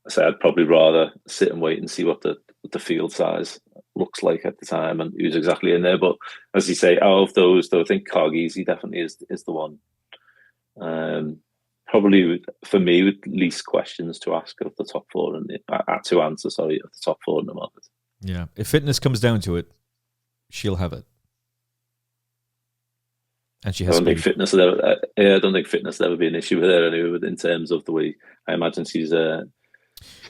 say I'd probably rather sit and wait and see what the field size looks like at the time and who's exactly in there. But as you say, out of those, though, I think Kargese definitely is the one. Probably for me with least questions to ask of the top four of the top four in the market. Yeah, if fitness comes down to it, she'll have it, and she has. I don't think fitness will ever be an issue with her anyway. In terms of the way I imagine she's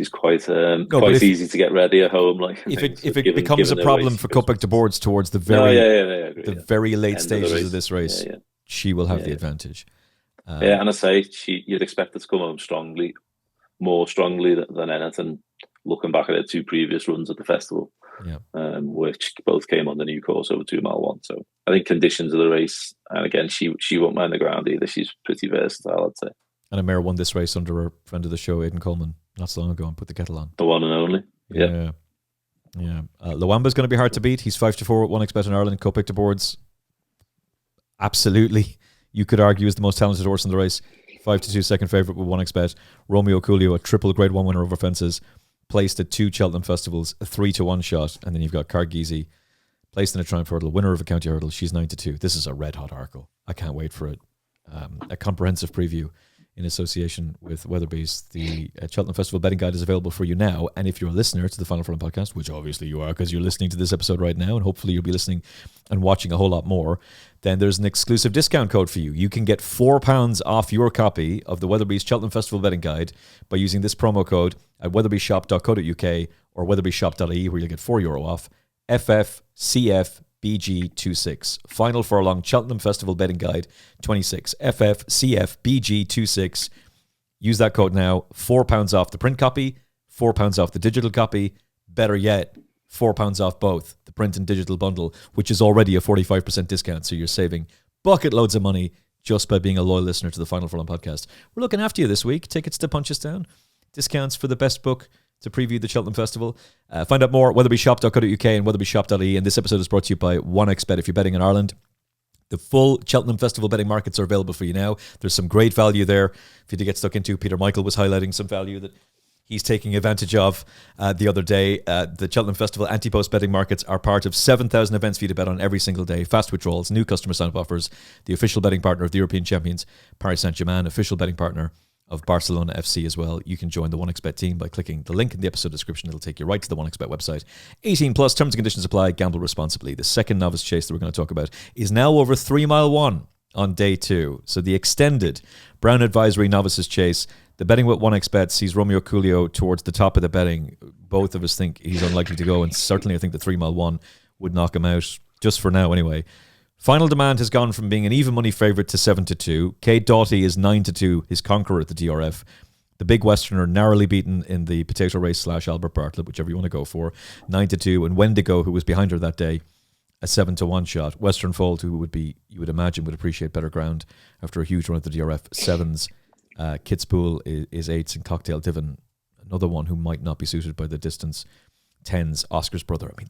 quite easy to get ready at home. Like if it becomes a problem for Kopek Des Bordes towards the very late stages of this race, she will have the advantage. And I say you'd expect her to come home more strongly than anything. Looking back at her two previous runs at the festival, which both came on the new course over 2 mile 1. So I think conditions of the race, and again, she won't mind the ground either. She's pretty versatile, I'd say. And a mare won this race under our friend of the show, Aidan Coleman, not so long ago, and put the kettle on. The one and only. Yeah. Luamba's going to be hard to beat. He's 5-4 at 1xBet in Ireland. Kopek Des Bordes, absolutely, you could argue, is the most talented horse in the race. 5-2 second favourite with 1xBet. Romeo Coolio, a triple Grade 1 winner over fences, placed at 2 Cheltenham festivals, a 3-1 shot. And then you've got Kargese, placed in a Triumph hurdle, winner of a county hurdle. She's 9-2. This is a red hot Arkle. I can't wait for it. A comprehensive preview in association with Weatherbys. The Cheltenham Festival Betting Guide is available for you now. And if you're a listener to the Final Furlong podcast, which obviously you are because you're listening to this episode right now, and hopefully you'll be listening and watching a whole lot more, then there's an exclusive discount code for you. You can get £4 off your copy of the Weatherbys Cheltenham Festival Betting Guide by using this promo code at weatherbyshop.co.uk or weatherbyshop.ie, where you'll get €4 off. FFCFBG26. Final Furlong Cheltenham Festival Betting Guide 26. FFCFBG26. Use that code now. £4 off the print copy, £4 off the digital copy. Better yet, £4 off both the print and digital bundle, which is already a 45% discount. So you're saving bucket loads of money just by being a loyal listener to the Final Furlong podcast. We're looking after you this week. Tickets to Punchestown, discounts for the best book to preview the Cheltenham Festival. Find out more at weatherbyshop.co.uk and weatherbyshop.ie. And this episode is brought to you by 1xBet if you're betting in Ireland. The full Cheltenham Festival betting markets are available for you now. There's some great value there for you to get stuck into. Peter Michael was highlighting some value that he's taking advantage of the other day. The Cheltenham Festival anti-post betting markets are part of 7,000 events for you to bet on every single day. Fast withdrawals, new customer sign-up offers, the official betting partner of the European champions, Paris Saint-Germain, official betting partner of Barcelona FC as well. You can join the 1xBet team by clicking the link in the episode description. It'll take you right to the 1xBet website. 18 plus, terms and conditions apply. Gamble responsibly. The second Novice Chase that we're going to talk about is now over 3 Mile 1 on day 2. So the extended Brown Advisory Novices Chase. The betting with 1xBet sees Romeo Coolio towards the top of the betting. Both of us think he's unlikely to go, and certainly I think the 3 Mile 1 would knock him out, just for now anyway. Final Demand has gone from being an even money favourite to 7-2. Kate Doughty is 9-2, his conqueror at the DRF. The Big Westerner narrowly beaten in the Potato Race / Albert Bartlett, whichever you want to go for, 9-2. And Wendigo, who was behind her that day, a 7-1 shot. Western Fold, who would be, you would imagine, would appreciate better ground after a huge run at the DRF, 7s. Kitzbühel is 8s, and Cocktail Divan, another one who might not be suited by the distance, 10s. Oscar's Brother. I mean,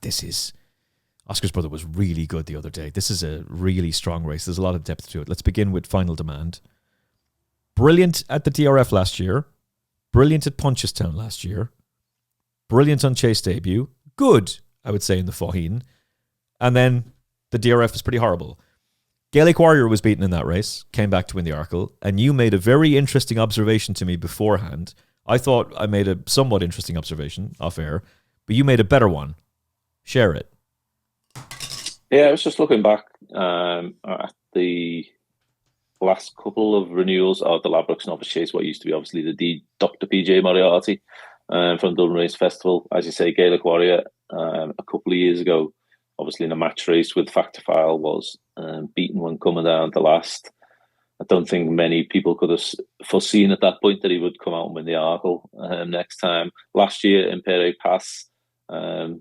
Oscar's Brother was really good the other day. This is a really strong race. There's a lot of depth to it. Let's begin with Final Demand. Brilliant at the DRF last year. Brilliant at Punchestown last year. Brilliant on Chase debut. Good, I would say, in the Faugheen. And then the DRF is pretty horrible. Gaelic Warrior was beaten in that race, came back to win the Arkle, and you made a very interesting observation to me beforehand. I thought I made a somewhat interesting observation off air, but you made a better one. Share it. Yeah, I was just looking back at the last couple of renewals of the Ladbrokes Novice Chase, what used to be obviously the Dr. PJ Moriarty from Dublin Race Festival. As you say, Gaelic Warrior a couple of years ago, obviously in a match race with Factifile, was beaten when coming down to last. I don't think many people could have foreseen at that point that he would come out and win the Arkle next time. Last year in Pere Pass, I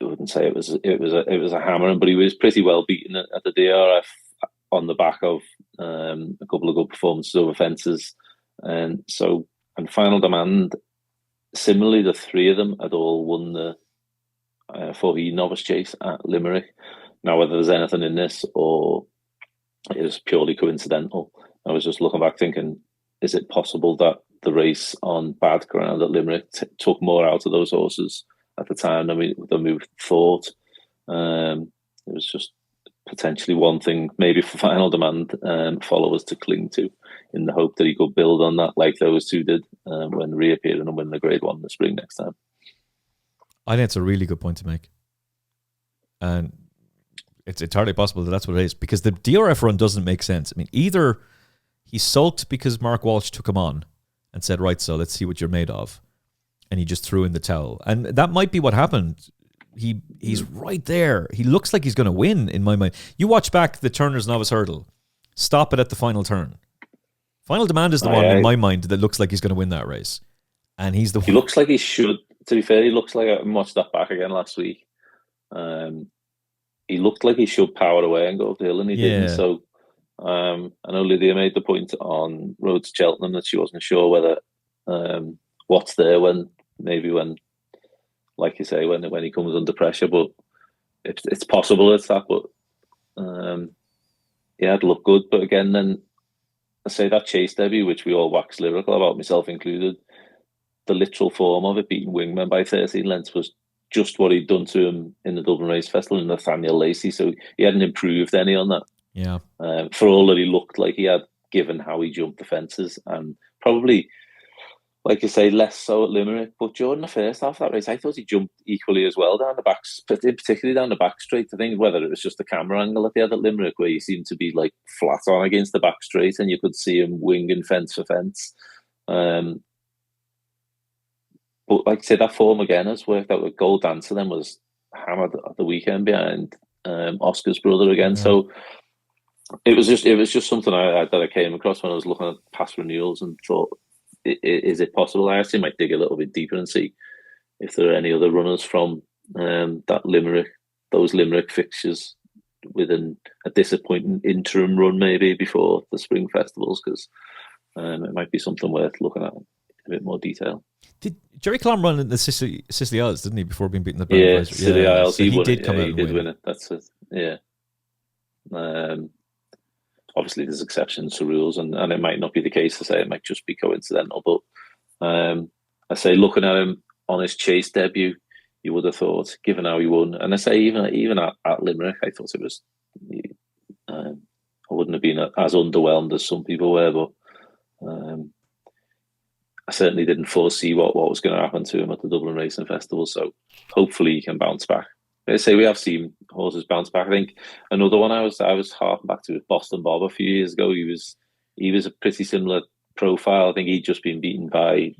wouldn't say it was a hammering, but he was pretty well beaten at the DRF on the back of a couple of good performances over fences, and Final Demand. Similarly, the three of them had all won the Faugheen Novice Chase at Limerick. Now, whether there's anything in this or it is purely coincidental, I was just looking back thinking, is it possible that the race on bad ground at Limerick took more out of those horses at the time than we thought? It was just potentially one thing, maybe for Final Demand followers to cling to, in the hope that he could build on that like those two did when reappearing and win the Grade 1 in the spring next time. I think it's a really good point to make. And it's entirely possible that that's what it is, because the DRF run doesn't make sense. I mean, either he sulked because Mark Walsh took him on and said, right, so let's see what you're made of, and he just threw in the towel. And that might be what happened. He's right there. He looks like he's going to win, in my mind. You watch back the Turner's Novice Hurdle. Stop it at the final turn. Final Demand is the one, in my mind, that looks like he's going to win that race. And he's the one. He looks like he should. To be fair, he looks like, I watched that back again last week. He looked like he should power away and go up the hill, and he didn't. So I know Lydia made the point on Road to Cheltenham that she wasn't sure whether what's there when, like you say, when he comes under pressure. But it's possible it's that. But yeah, it looked good. But again, then I say that Chase debut, which we all wax lyrical about, myself included, the literal form of it, beating Wingman by 13 lengths, was just what he'd done to him in the Dublin Race Festival and Nathaniel Lacey. So he hadn't improved any on that. Yeah. For all that he looked like he had, given how he jumped the fences, and probably, like you say, less so at Limerick. But during the first half of that race, I thought he jumped equally as well down the back, particularly down the back straight. I think whether it was just the camera angle that he had at Limerick, where he seemed to be like flat on against the back straight, and you could see him winging fence for fence. But like I say, that form again has worked out. With Gold Dancer then was hammered at the weekend behind Oscar's Brother again. Yeah. So it was just something that I came across when I was looking at past renewals and thought, is it possible? I actually might dig a little bit deeper and see if there are any other runners from those Limerick fixtures a disappointing interim run maybe before the spring festivals, because it might be something worth looking at in a bit more detail. Did Jerry Clom run in the Sicily Isles, didn't he, before being beaten the Yeah, Sicily Isles. So he did come out and win it. That's it. Yeah. Obviously, there's exceptions to rules, and it might not be the case. I say it might just be coincidental, but I say looking at him on his Chase debut, you would have thought, given how he won, and I say even at Limerick, I thought it was. I wouldn't have been as underwhelmed as some people were, but I certainly didn't foresee what was going to happen to him at the Dublin Racing Festival. So hopefully he can bounce back. I say we have seen horses bounce back. I think another one I was harping back to was Boston Bob a few years ago. He was a pretty similar profile. I think he'd just been beaten by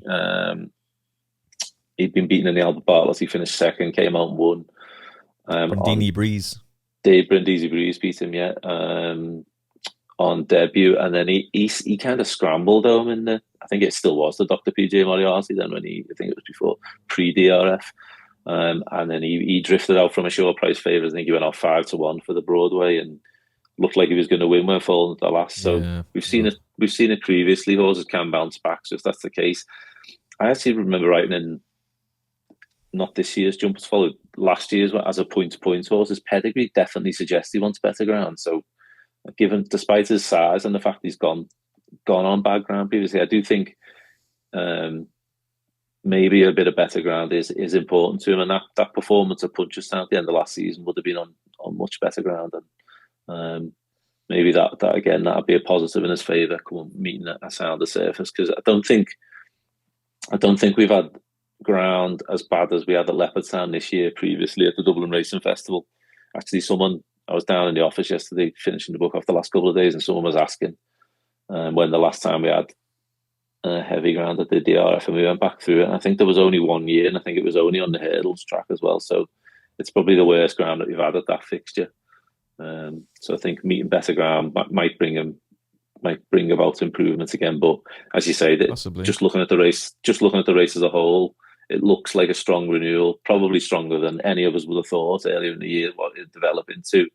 he'd been beaten in the Albert Bartlett's. He finished second, came out and won. Brindisi Breeze. Dave Brindisi Breeze beat him, on debut, and then he kind of scrambled home in the. I think it still was the Dr. PJ Moriarty then I think it was before pre-DRF. And then he drifted out from a short price favours. I think he went out 5-1 for the Broadway and looked like he was going to win when falling at the last. So we've seen it previously. Horses can bounce back. So if that's the case, I actually remember writing in not this year's Jumpers Followed, last year's as a point-to-point horse. His pedigree definitely suggests he wants better ground. So given, despite his size and the fact he's gone on bad ground previously, I do think maybe a bit of better ground is important to him, and that performance at Punchestown at the end of last season would have been on much better ground, and maybe that again that'd be a positive in his favour come meeting a sounder surface, because I don't think we've had ground as bad as we had at Leopardstown this year previously at the Dublin Racing Festival. Actually, I was down in the office yesterday finishing the book off the last couple of days, and someone was asking when the last time we had heavy ground at the DRF, and we went back through it, and I think there was only 1 year, and I think it was only on the hurdles track as well, so it's probably the worst ground that we've had at that fixture. So I think meeting better ground might bring about improvements again, but as you say, that just looking at the race as a whole, it looks like a strong renewal, probably stronger than any of us would have thought earlier in the year what it'd develop into.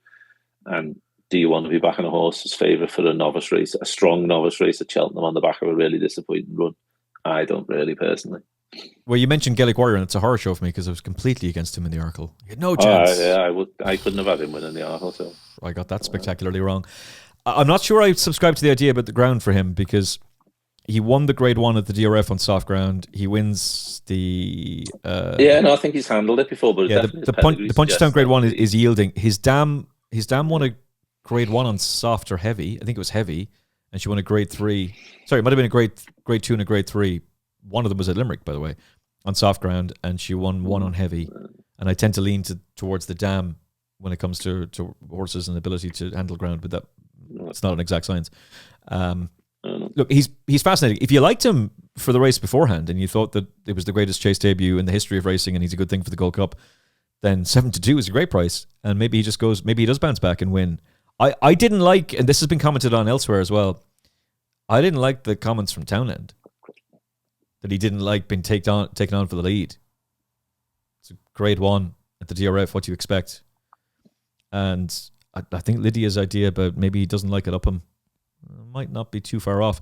And do you want to be back in a horse's favourite for a strong novice race at Cheltenham on the back of a really disappointing run? I don't really, personally. Well, you mentioned Gaelic Warrior, and it's a horror show for me because I was completely against him in the Arkle. He had no chance. I couldn't have had him winning the Arkle, so I got that spectacularly wrong. I'm not sure I subscribe to the idea about the ground for him, because he won the Grade 1 at the DRF on soft ground. He wins the... I think he's handled it before, but the Punchestown Grade 1 is yielding. His dam won a Grade 1 on soft or heavy. I think it was heavy, and she won a Grade 3. Sorry, it might have been a Grade 2 and a Grade 3. One of them was at Limerick, by the way, on soft ground, and she won one on heavy. And I tend to lean towards the dam when it comes to horses and ability to handle ground, but it's not an exact science. Look, he's fascinating. If you liked him for the race beforehand and you thought that it was the greatest Chase debut in the history of racing and he's a good thing for the Gold Cup, then 7-2 is a great price. And maybe he does bounce back and win. I didn't like, and this has been commented on elsewhere as well, I didn't like the comments from Townend that he didn't like being taken on for the lead. It's a Grade 1 at the DRF, what do you expect? And I think Lydia's idea about maybe he doesn't like it up him might not be too far off.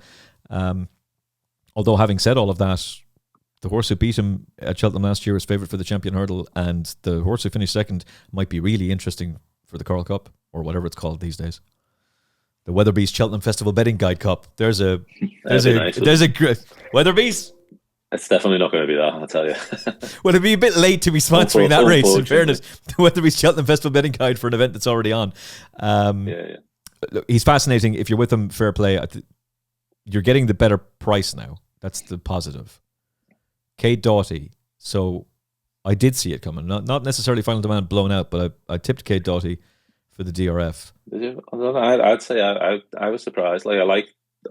Although having said all of that, the horse who beat him at Cheltenham last year was favourite for the champion hurdle, and the horse who finished second might be really interesting for the Coral Cup, or whatever it's called these days. The Weatherbys Cheltenham Festival Betting Guide Cup. There's a Weatherbys. It's definitely not going to be that, I'll tell you. Well, it'd be a bit late to be sponsoring that race, in fairness. The Weatherbys Cheltenham Festival Betting Guide for an event that's already on. Look, he's fascinating. If you're with him, fair play. You're getting the better price now. That's the positive. Kate Doughty. So I did see it coming. Not necessarily Final Demand blown out, but I tipped Kate Doughty for the DRF. Did you? I'd say I was surprised. I've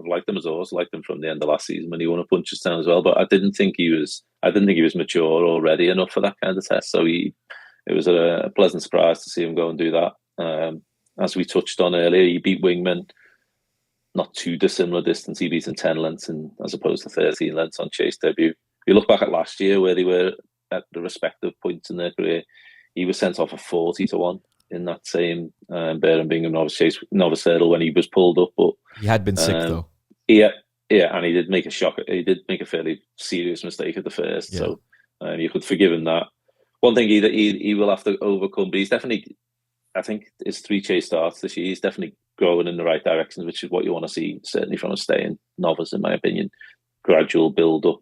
liked him as always. I liked him from the end of last season when he won at Punchestown as well. But I didn't think he was mature or ready enough for that kind of test. So it was a pleasant surprise to see him go and do that. As we touched on earlier, he beat Wingman not too dissimilar distance. He beat him 10 lengths as opposed to 13 lengths on Chase debut. If you look back at last year where they were at the respective points in their career, he was sent off at 40-1 in that same Birmingham Novice Chase, Novice Hurdle when he was pulled up. But he had been sick though. Yeah, and he did make a shock. He did make a fairly serious mistake at the first, so you could forgive him that. One thing he will have to overcome, but he's definitely, I think, his 3 chase starts this year, he's definitely growing in the right direction, which is what you want to see, certainly from a staying novice, in my opinion. Gradual build up.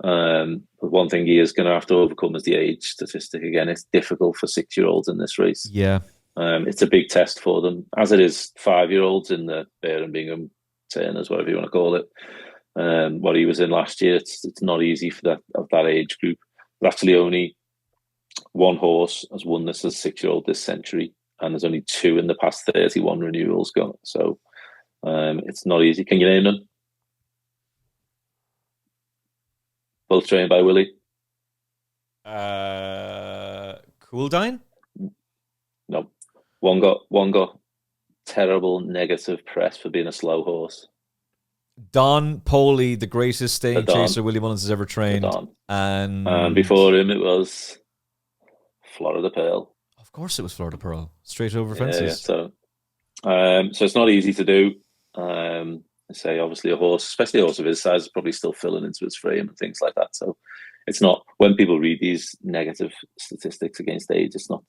But one thing he is going to have to overcome is the age statistic. Again, it's difficult for 6-year-olds in this race. Yeah, it's a big test for them, as it is 5-year-olds in the Birmingham Turners, whatever you want to call it. What he was in last year, it's not easy for that age group. But actually, only one horse has won this as a 6-year-old this century, and there's only 2 in the past 31 renewals gone. So it's not easy. Can you name them? Both trained by Willie. Cooldine? No. One got terrible negative press for being a slow horse. Don Poley, the greatest staying chaser Willie Mullins has ever trained. And before him it was Florida Pearl. Of course it was Florida Pearl. Straight over fences. Yeah, so it's not easy to do. I say obviously a horse, especially a horse of his size, is probably still filling into his frame and things like that. So it's not, when people read these negative statistics against age, it's not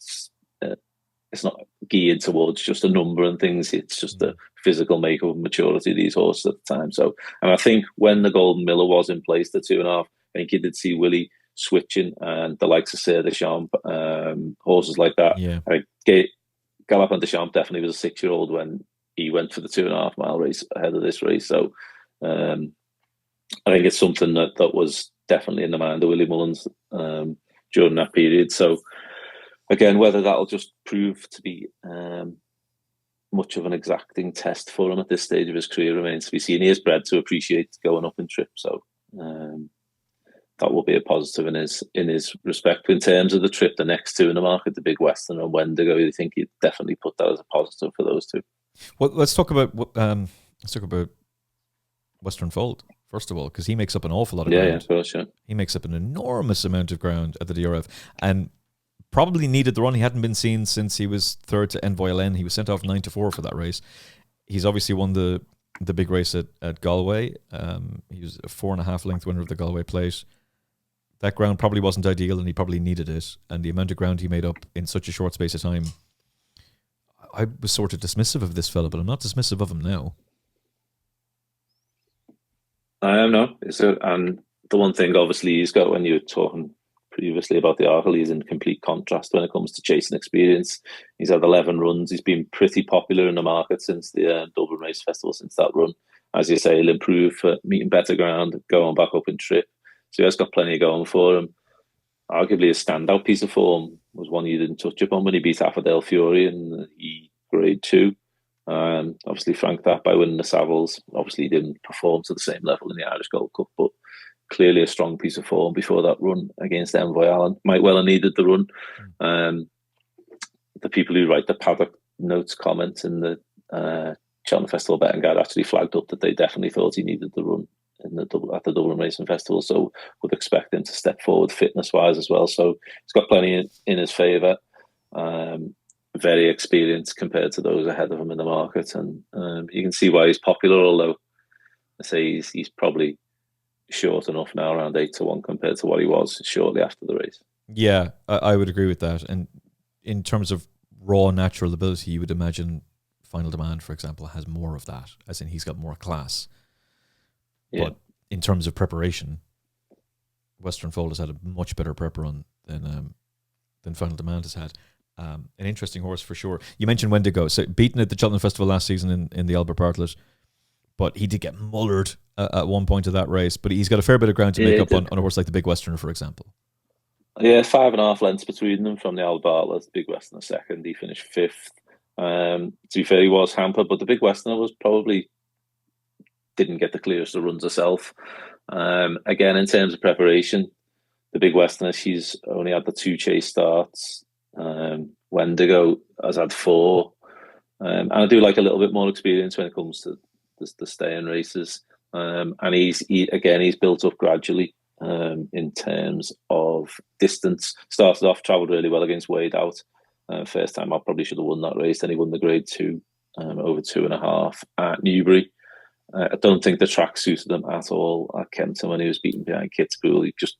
geared towards just a number and things. It's just the physical makeup and maturity of these horses at the time. So, and I think when the Golden Miller was in place, the 2.5, I think you did see Willie switching, and the likes of Sir Deschamps, horses like that. Yeah. I think Galopin Deschamps definitely was a 6-year-old when he went for the 2.5 mile race ahead of this race. So I think it's something that was definitely in the mind of Willie Mullins during that period. So again, whether that'll just prove to be much of an exacting test for him at this stage of his career remains to be seen. He is bred to appreciate going up in trip, so that will be a positive in his respect. In terms of the trip, the next 2 in the market, the Big Western and Wendigo, I think you'd definitely put that as a positive for those 2. Well, let's talk about Western Fold first of all, because he makes up an awful lot of ground. Yeah, of course, yeah. He makes up an enormous amount of ground at the DRF, and probably needed the run. He hadn't been seen since he was third to Envoy LN. He was sent off 9-4 for that race. He's obviously won the big race at Galway. He was a 4.5 length winner of the Galway Plate. That ground probably wasn't ideal, and he probably needed it. And the amount of ground he made up in such a short space of time, I was sort of dismissive of this fella, but I'm not dismissive of him now. I am now. And the one thing, obviously, he's got, when you were talking previously about the Arkle, he's in complete contrast when it comes to chasing experience. He's had 11 runs. He's been pretty popular in the market since the Dublin Race Festival, since that run. As you say, he'll improve for meeting better ground, going back up in trip. So he has got plenty going for him. Arguably, his standout piece of form was one you didn't touch upon when he beat Affordale Fury in the E Grade 2. Obviously franked that by winning the Savills. Obviously he didn't perform to the same level in the Irish Gold Cup, but clearly a strong piece of form before that run against Envoy Allen. Might well have needed the run. The people who write the paddock notes comments in the Cheltenham Festival Betting Guide actually flagged up that they definitely thought he needed the run at the Dublin Racing Festival, so would expect him to step forward fitness-wise as well. So he's got plenty in his favour. Very experienced compared to those ahead of him in the market, and you can see why he's popular, although I say he's probably short enough now, around 8-1 compared to what he was shortly after the race. Yeah, I would agree with that. And in terms of raw natural ability, you would imagine Final Demand, for example, has more of that, as in he's got more class. Yeah. But in terms of preparation, Western Fold has had a much better prep run than Final Demand has had. An interesting horse for sure. You mentioned Wendigo, so beaten at the Cheltenham Festival last season in the Albert Bartlett, but he did get mullered at one point of that race. But he's got a fair bit of ground to make up on a horse like the Big Westerner, for example. Yeah, 5.5 lengths between them from the Albert Bartlett. Big Westerner second, he finished 5th. To be fair, he was hampered, but the Big Westerner was probably didn't get the clearest of runs herself. Again, in terms of preparation, the Big Westerner, she's only had the 2 chase starts. Wendigo has had 4, and I do like a little bit more experience when it comes to the staying races. And he's built up gradually in terms of distance. Started off, travelled really well against Wade Out, First time I probably should have won that race. Then he won the Grade 2 over 2.5 at Newbury. I don't think the track suited him at all at Kempton when he was beaten behind Kitzbühel. He just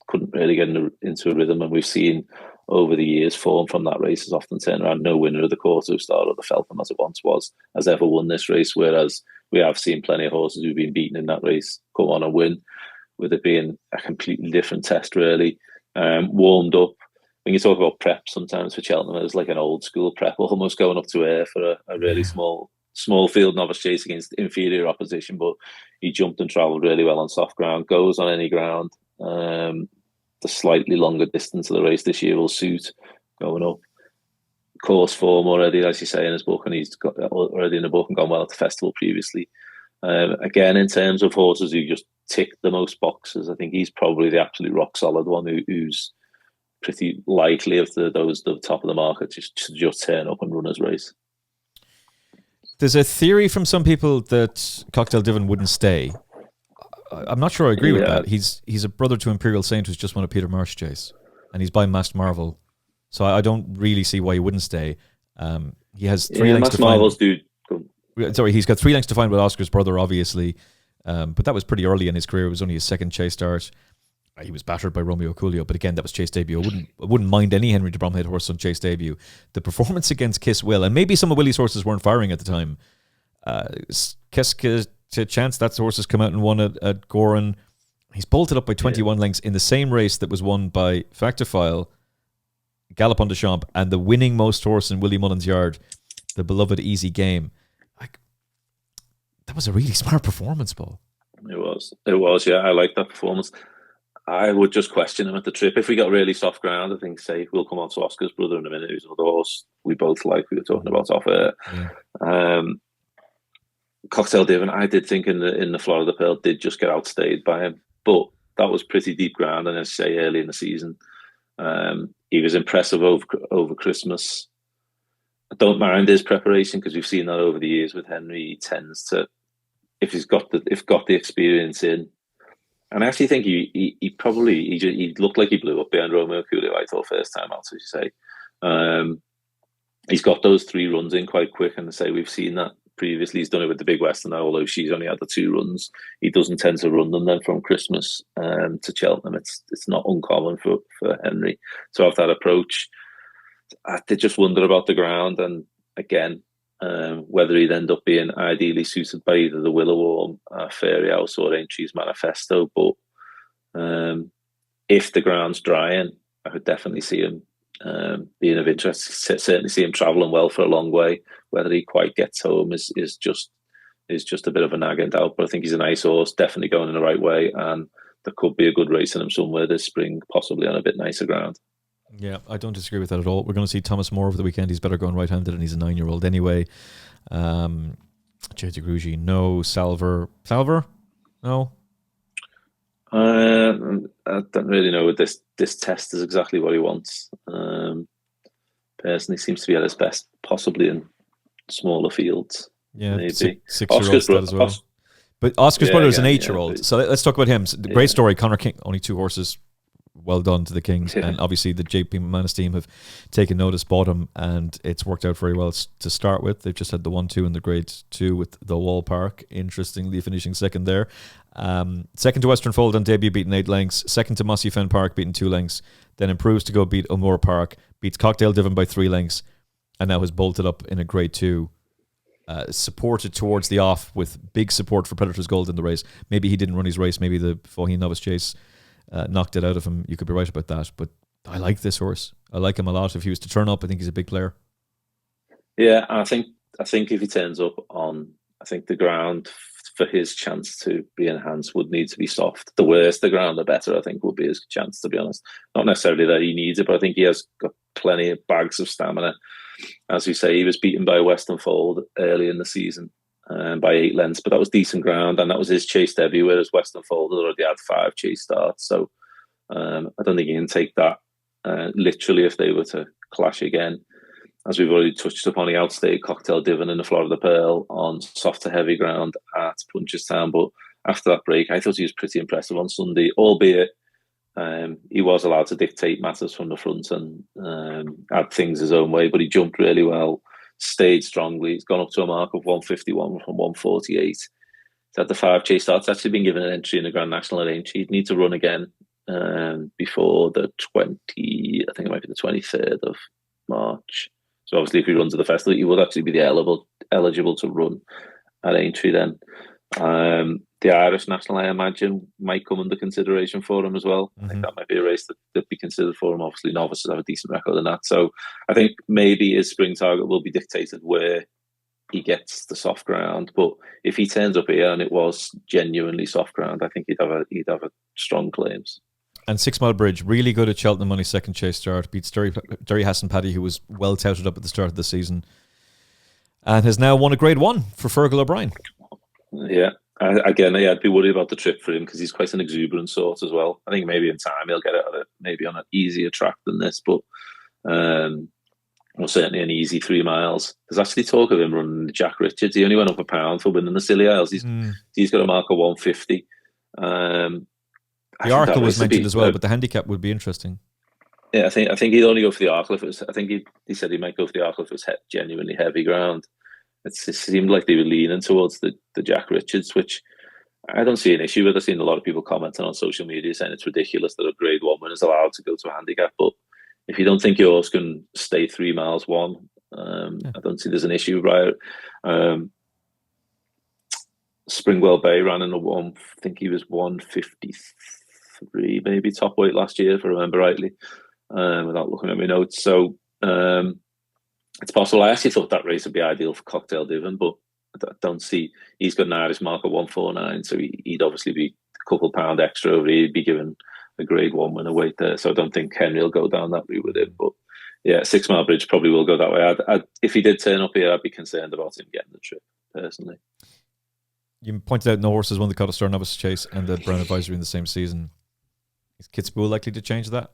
couldn't really get into a rhythm, and we've seen over the years form from that race has often turned around. No winner of the Quarto Star or the Feltham, as it once was, has ever won this race, whereas we have seen plenty of horses who've been beaten in that race come on and win, with it being a completely different test, really. Warmed up. When you talk about prep sometimes for Cheltenham, it's like an old school prep, almost going up to air for a really small field novice chase against inferior opposition, but he jumped and travelled really well on soft ground, goes on any ground. The slightly longer distance of the race this year will suit going up. Course form already, as you say in his book, and he's got already in the book and gone well at the festival previously. Again, in terms of horses who just tick the most boxes, I think he's probably the absolute rock solid one who's pretty likely of those at the top of the market to just turn up and run his race. There's a theory from some people that Cocktail Divan wouldn't stay. I'm not sure I agree with that. He's a brother to Imperial Saint who's just won a Peter Marsh chase, and he's by Masked Marvel, so I don't really see why he wouldn't stay. He has 3 lengths to find. He's got 3 lengths to find with Oscar's brother, obviously, but that was pretty early in his career. It was only his second chase start. He was battered by Romeo Coolio, but again, that was chase debut. I wouldn't mind any Henry de Bromhead horse on chase debut. The performance against Kiss Will, and maybe some of Willie's horses weren't firing at the time. Kiss to chance that horse has come out and won at Goran. He's bolted up by 21 lengths in the same race that was won by Factophile, Galopin de Champ, and the winning most horse in Willie Mullins' yard, the beloved Easy Game. That was a really smart performance, Paul. It was, yeah. I like that performance. I would just question him at the trip. If we got really soft ground, I think, say, we'll come on to Oscar's brother in a minute, who's another horse we both like, we were talking about off air. Yeah. Cocktail Divan, I did think in the Florida Pearl did just get outstayed by him, but that was pretty deep ground, and as I say, early in the season. He was impressive over Christmas. I don't mind his preparation, because we've seen that over the years with Henry. He tends to, if he's got the experience in. And I actually think he looked like he blew up behind Romeo Coolio, I thought, first time out, as you say. He's got those 3 runs in quite quick, and I say we've seen that previously. He's done it with the Big Western now, although she's only had the 2 runs. He doesn't tend to run them then from Christmas to Cheltenham. It's not uncommon for Henry to have that approach. I did just wonder about the ground, and again, whether he'd end up being ideally suited by either the Willow or Fairy House or Aintrie's Manifesto. But if the ground's drying, I could definitely see him being of interest. Certainly see him travelling well for a long way. Whether he quite gets home is just a bit of a nagging doubt. But I think he's a nice horse, definitely going in the right way, and there could be a good race in him somewhere this spring, possibly on a bit nicer ground. Yeah, I don't disagree with that at all. We're going to see Thomas Moore over the weekend. He's better going right-handed, and he's a 9-year-old anyway. J.T. Grugy, no. Salver, no. I don't really know. This test is exactly what he wants. Personally, seems to be at his best, possibly in smaller fields. Yeah, maybe 6-year-olds as well. But Oscar's brother is an 8-year-old. So let's talk about him. The great story. Connor King, only 2 horses. Well done to the Kings, and obviously the JP Manus team have taken notice, bought him, and it's worked out very well to start with. They've just had the 1-2 in the Grade 2 with the Wall Park, interestingly finishing second there. Second to Western Fold on debut, beaten 8 lengths. Second to Mossy Fen Park, beaten 2 lengths. Then improves to go beat O'Moore Park, beats Cocktail Divan by 3 lengths, and now has bolted up in a Grade 2. Supported towards the off with big support for Predator's Gold in the race. Maybe he didn't run his race, maybe the Faugheen Novice Chase knocked it out of him. You could be right about that, but I like this horse. I like him a lot. If he was to turn up, I think he's a big player. Yeah, I think if he turns up on, I think the ground for his chance to be enhanced would need to be soft. The worse the ground, the better, I think, would be his chance, to be honest. Not necessarily that he needs it, but I think he has got plenty of bags of stamina. As we say, he was beaten by Western Fold early in the season by 8 lengths, but that was decent ground, and that was his chase debut, whereas Western Fold had already had 5 chase starts. So I don't think he can take that literally if they were to clash again. As we've already touched upon, he outstayed Cocktail Divan in the Florida Pearl on soft to heavy ground at Punchestown. But after that break, I thought he was pretty impressive on Sunday, albeit He was allowed to dictate matters from the front and add things his own way, but he jumped really well, stayed strongly. He's gone up to a mark of 151 from 148. He's had the 5 chase starts. Actually been given an entry in the Grand National at Aintree. He'd need to run again before the 20, I think it might be the 23rd of March. So obviously if he runs at the festival, he would actually be eligible to run at Aintree then. The Irish National, I imagine, might come under consideration for him as well. I think that might be a race that'd be considered for him. Obviously, Novices have a decent record in that. So I think maybe his spring target will be dictated where he gets the soft ground. But if he turns up here and it was genuinely soft ground, I think he'd have a strong claims. And 6 Mile Bridge, really good at Cheltenham on his second chase start. Beats Derry Hassan Paddy, who was well touted up at the start of the season, and has now won a Grade 1 for Fergal O'Brien. Yeah. Again, I'd be worried about the trip for him because he's quite an exuberant sort as well. I think maybe in time he'll get out of it, maybe on an easier track than this, but well, certainly an easy 3 miles. There's actually talk of him running Jack Richards. He only went up a pound for winning the Scilly Isles. He's got a mark of 150. The Arkle was mentioned as well, but the handicap would be interesting. Yeah, I think he'd only go for the Arkle if it was. I think he said he might go for the Arkle if it was genuinely heavy ground. It seemed like they were leaning towards the Jack Richards, which I don't see an issue with. I've seen a lot of people commenting on social media saying it's ridiculous that a Grade 1 winner is allowed to go to a handicap. But if you don't think yours can stay 3 miles 1, I don't see there's an issue, right? Springwell Bay ran in I think he was 153, maybe top weight last year, if I remember rightly, without looking at my notes. So it's possible. I actually thought that race would be ideal for Cocktail Divan, but I don't see. He's got an Irish mark of 149, so he'd obviously be a couple pound extra over. He'd be given a Grade 1 winner weight there, so I don't think Henry will go down that route with him. But yeah, 6 Mile Bridge probably will go that way. If he did turn up here, I'd be concerned about him getting the trip personally. You pointed out no horses won the Contenders Novice Chase and the Brown Advisory in the same season. Is Kitzbühel likely to change that?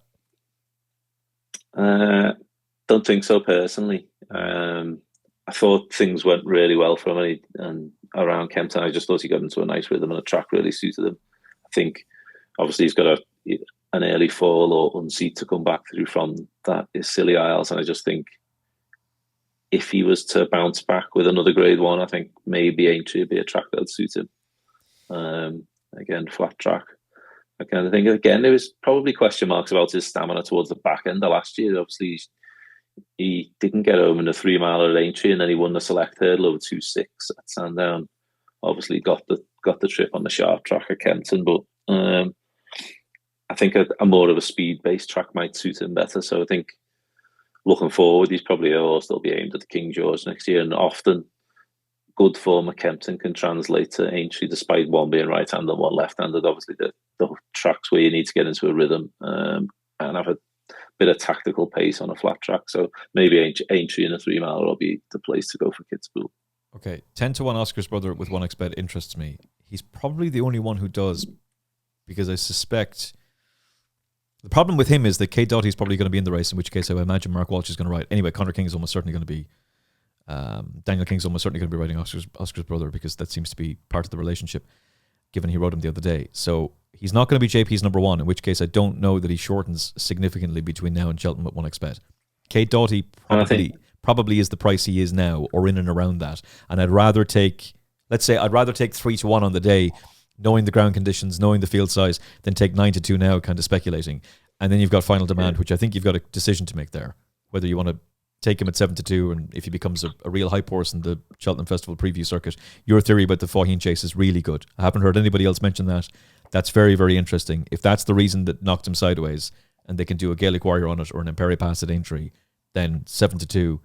Don't think so personally. I thought things went really well for him and around Kempton. I just thought he got into a nice rhythm and the track really suited him. I think obviously he's got an early fall or unseat to come back through from that is Scilly Isles, and I just think if he was to bounce back with another Grade 1, I think maybe Aintree would be a track that would suit him. Again, flat track. I kind of think again there was probably question marks about his stamina towards the back end of last year. Obviously he didn't get home in the 3 mile at Aintree, and then he won the select hurdle over 2.6 at Sandown. Obviously got the trip on the sharp track at Kempton, but I think a more of a speed based track might suit him better. So I think looking forward, he's probably a horse that'll be aimed at the King George next year, and often good form at Kempton can translate to Aintree, despite one being right-handed and one left-handed. Obviously, the tracks where you need to get into a rhythm and have a bit of tactical pace on a flat track. So maybe Aintree in a 3 mile will be the place to go for Kitzbühel. Okay, 10-1 Oscar's brother with 1xBet interests me. He's probably the only one who does, because I suspect the problem with him is that Kate Dottie's probably going to be in the race, in which case I would imagine Mark Walsh is going to ride. Anyway, Conor King is almost certainly going to be Daniel King's almost certainly going to be riding Oscar's brother, because that seems to be part of the relationship, given he rode him the other day. So he's not going to be JP's number 1, in which case I don't know that he shortens significantly between now and Cheltenham at 1xBet. Kate Doughty probably is the price he is now, or in and around that. And I'd rather take 3-1 on the day, knowing the ground conditions, knowing the field size, than take 9-2 now, kind of speculating. And then you've got Final Demand, which I think you've got a decision to make there, whether you want to take him at 7-2, and if he becomes a real hype horse in the Cheltenham Festival preview circuit. Your theory about the Faugheen Chase is really good. I haven't heard anybody else mention that. That's very, very interesting. If that's the reason that knocked him sideways, and they can do a Gaelic Warrior on it or an Imperi Pass at Aintree, then 7-2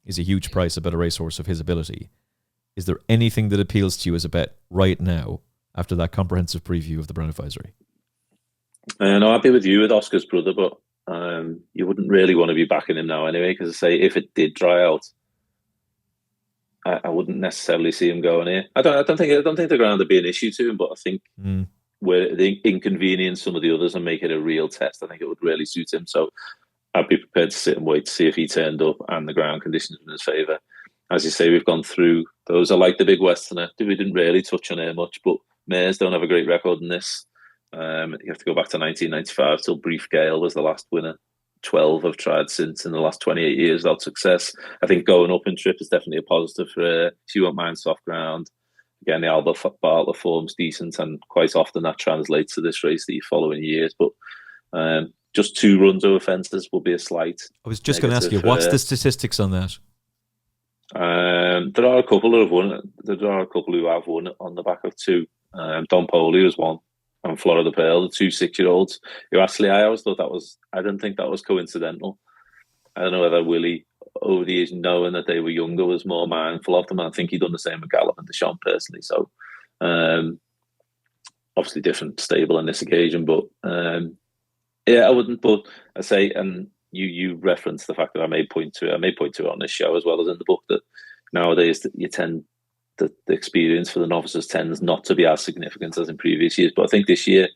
is a huge price about a racehorse of his ability. Is there anything that appeals to you as a bet right now after that comprehensive preview of the Brown Advisory? No, I'd be with you with Oscar's brother, but you wouldn't really want to be backing him now anyway, because I say if it did dry out, I wouldn't necessarily see him going here. I don't think the ground would be an issue to him, but I think where they inconvenience some of the others and make it a real test, I think it would really suit him. So I'd be prepared to sit and wait to see if he turned up and the ground conditions were in his favour. As you say, we've gone through those. I like the Big Westerner. We didn't really touch on her much, but mares don't have a great record in this. You have to go back to 1995 till Brief Gale was the last winner. 12 have tried since in the last 28 years without success. I think going up in trip is definitely a positive for her. She won't mind soft ground. Again, the Bartler form's decent, and quite often that translates to this race the following years. But just 2 runs over fences will be a slight. I was just going to ask you, what's the statistics on that? There are a couple who have won. There are a couple who have won on the back of 2. Don Poli was one, and Florida Pearl, the 2 6-year-olds. Who actually, I always thought that was. I didn't think that was coincidental. I don't know whether Willie, over the years, knowing that they were younger, was more mindful of them. And I think he'd done the same with Gallop and Deschamps personally. So, obviously, different stable on this occasion, but I wouldn't. But I say, and you referenced the fact that I made point to it on this show as well as in the book, that nowadays that you tend the experience for the novices tends not to be as significant as in previous years. But I think this year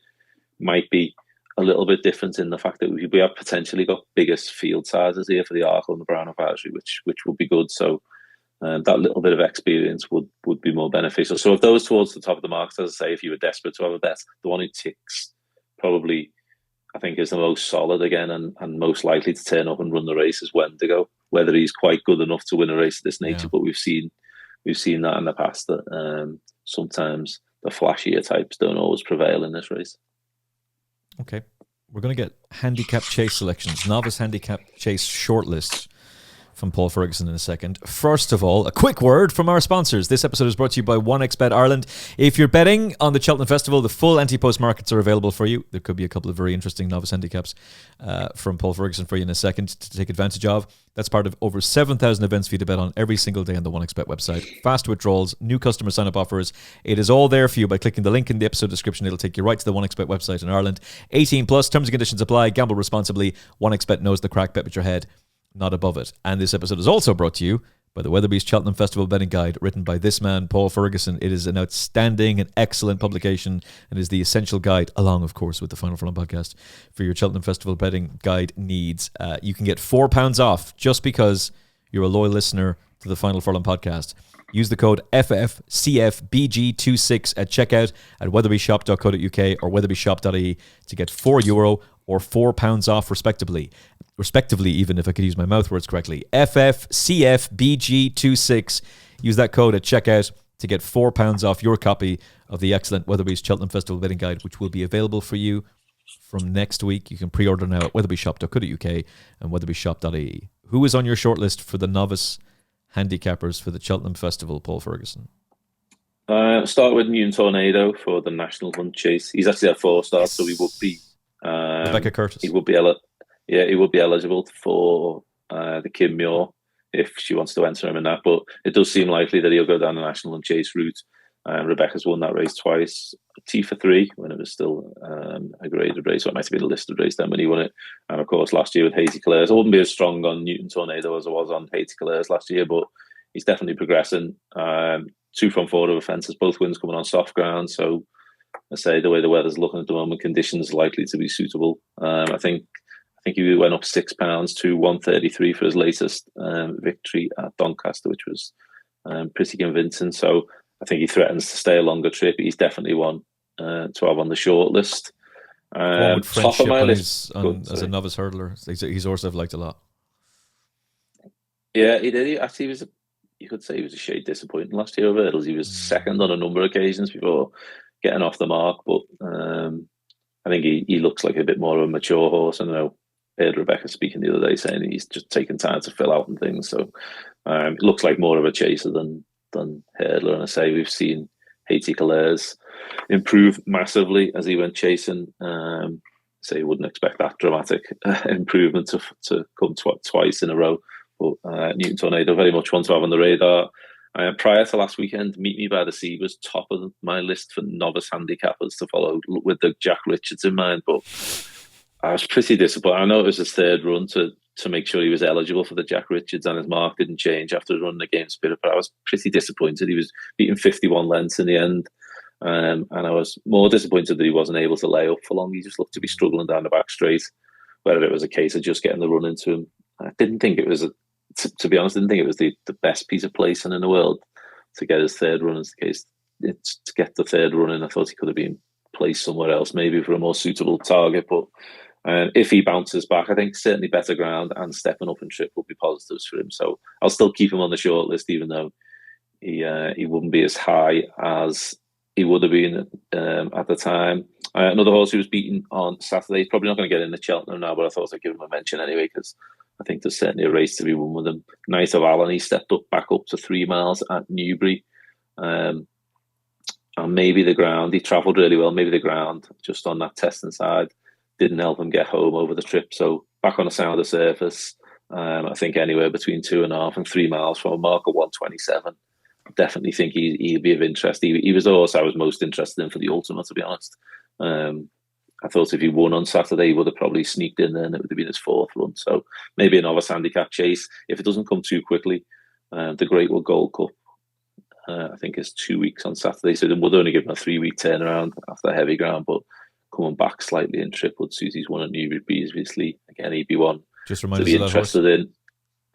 might be a little bit different in the fact that we have potentially got biggest field sizes here for the Arkle and the Brown Advisory, which would be good. So that little bit of experience would be more beneficial. So if those towards the top of the market, as I say, if you were desperate to have a bet, the one who ticks probably, I think, is the most solid again and most likely to turn up and run the race is Wendigo. Whether he's quite good enough to win a race of this nature, but we've seen that in the past that sometimes the flashier types don't always prevail in this race. Okay, we're going to get handicap chase selections, novice handicap chase shortlists from Paul Ferguson in a second. First of all, a quick word from our sponsors. This episode is brought to you by 1xBet Ireland. If you're betting on the Cheltenham Festival, the full anti-post markets are available for you. There could be a couple of very interesting novice handicaps from Paul Ferguson for you in a second to take advantage of. That's part of over 7,000 events for you to bet on every single day on the 1xBet website. Fast withdrawals, new customer sign-up offers. It is all there for you by clicking the link in the episode description. It'll take you right to the 1xBet website in Ireland. 18 plus, terms and conditions apply. Gamble responsibly. 1xBet knows the crack. Bet with your head, not above it. And this episode is also brought to you by the Weatherbys Cheltenham Festival Betting Guide, written by this man, Paul Ferguson. It is an outstanding and excellent publication and is the essential guide, along, of course, with the Final Furlong podcast, for your Cheltenham Festival Betting Guide needs. You can get £4 off just because you're a loyal listener to the Final Furlong podcast. Use the code FFCFBG26 at checkout at weatherbyshop.co.uk or weatherbyshop.ie to get €4 or £4 off respectively, even if I could use my mouth words correctly. FFCFBG26. Use that code at checkout to get £4 off your copy of the excellent Weatherbys Cheltenham Festival Betting Guide, which will be available for you from next week. You can pre-order now at weatherbyshop.co.uk and weatherbyshop.ie. Who is on your shortlist for the novice handicappers for the Cheltenham Festival, Paul Ferguson? Start with Newton Tornado for the National Hunt Chase. He's actually at 4 stars, so he would be Rebecca Curtis. He would be eligible for the Kim Muir if she wants to enter him in that. But it does seem likely that he'll go down the National Hunt Chase route. Rebecca's won that race twice. T for 3 when it was still a graded race, so it might have been a listed race then when he won it. And of course, last year with Haiti Clares, I wouldn't be as strong on Newton Tornado as I was on Haiti Clares last year, but he's definitely progressing. 2 from 4 over fences, both wins coming on soft ground. So I say the way the weather's looking at the moment, conditions are likely to be suitable. I think he went up £6 to 133 for his latest victory at Doncaster, which was pretty convincing. So I think he threatens to stay a longer trip. He's definitely one to have on the short list. Top of my list as a novice hurdler. He's also I've liked a lot. Yeah, he did. You could say he was a shade disappointing last year over hurdles. He was second on a number of occasions before getting off the mark, but I think he looks like a bit more of a mature horse. And I know I heard Rebecca speaking the other day saying he's just taking time to fill out and things. So it looks like more of a chaser than hurdler. And I say we've seen Haiti Clares improve massively as he went chasing. So you wouldn't expect that dramatic improvement to come twice in a row. But Newton Tornado very much one to have on the radar. Prior to last weekend, Meet Me by the Sea was top of my list for novice handicappers to follow with the Jack Richards in mind. But I was pretty disappointed. I know it was his third run to make sure he was eligible for the Jack Richards, and his mark didn't change after running the Game Spirit. But I was pretty disappointed. He was beating 51 lengths in the end. And I was more disappointed that he wasn't able to lay up for long. He just looked to be struggling down the back straight, whether it was a case of just getting the run into him. I didn't think it was, to be honest, I didn't think it was the best piece of placing in the world to get his third run as the case. To get the third run in, I thought he could have been placed somewhere else, maybe for a more suitable target. But if he bounces back, I think certainly better ground and stepping up in trip will be positives for him. So I'll still keep him on the shortlist, even though he wouldn't be as high as he would have been at the time. Another horse who was beaten on Saturday, he's probably not going to get in the Cheltenham now, but I thought I'd give him a mention anyway, because I think there's certainly a race to be won with him. Knight of Allen, he stepped back up to 3 miles at Newbury. And maybe the ground, he travelled really well, maybe the ground just on that testing side didn't help him get home over the trip. So back on a sounder surface, I think anywhere between 2.5 and 3 miles from a mark of 127. I definitely think he'd be of interest. He was the horse I was most interested in for the Ultimate, to be honest. I thought if he won on Saturday, he would have probably sneaked in there and it would have been his 4th run. So maybe a novice handicap chase. If it doesn't come too quickly, the Great Wood Gold Cup, I think is 2 weeks on Saturday. So they would only give him a 3-week turnaround after heavy ground, but coming back slightly in trip would suit. He's won at Newbury previously. Again, he'd be one just to be interested in.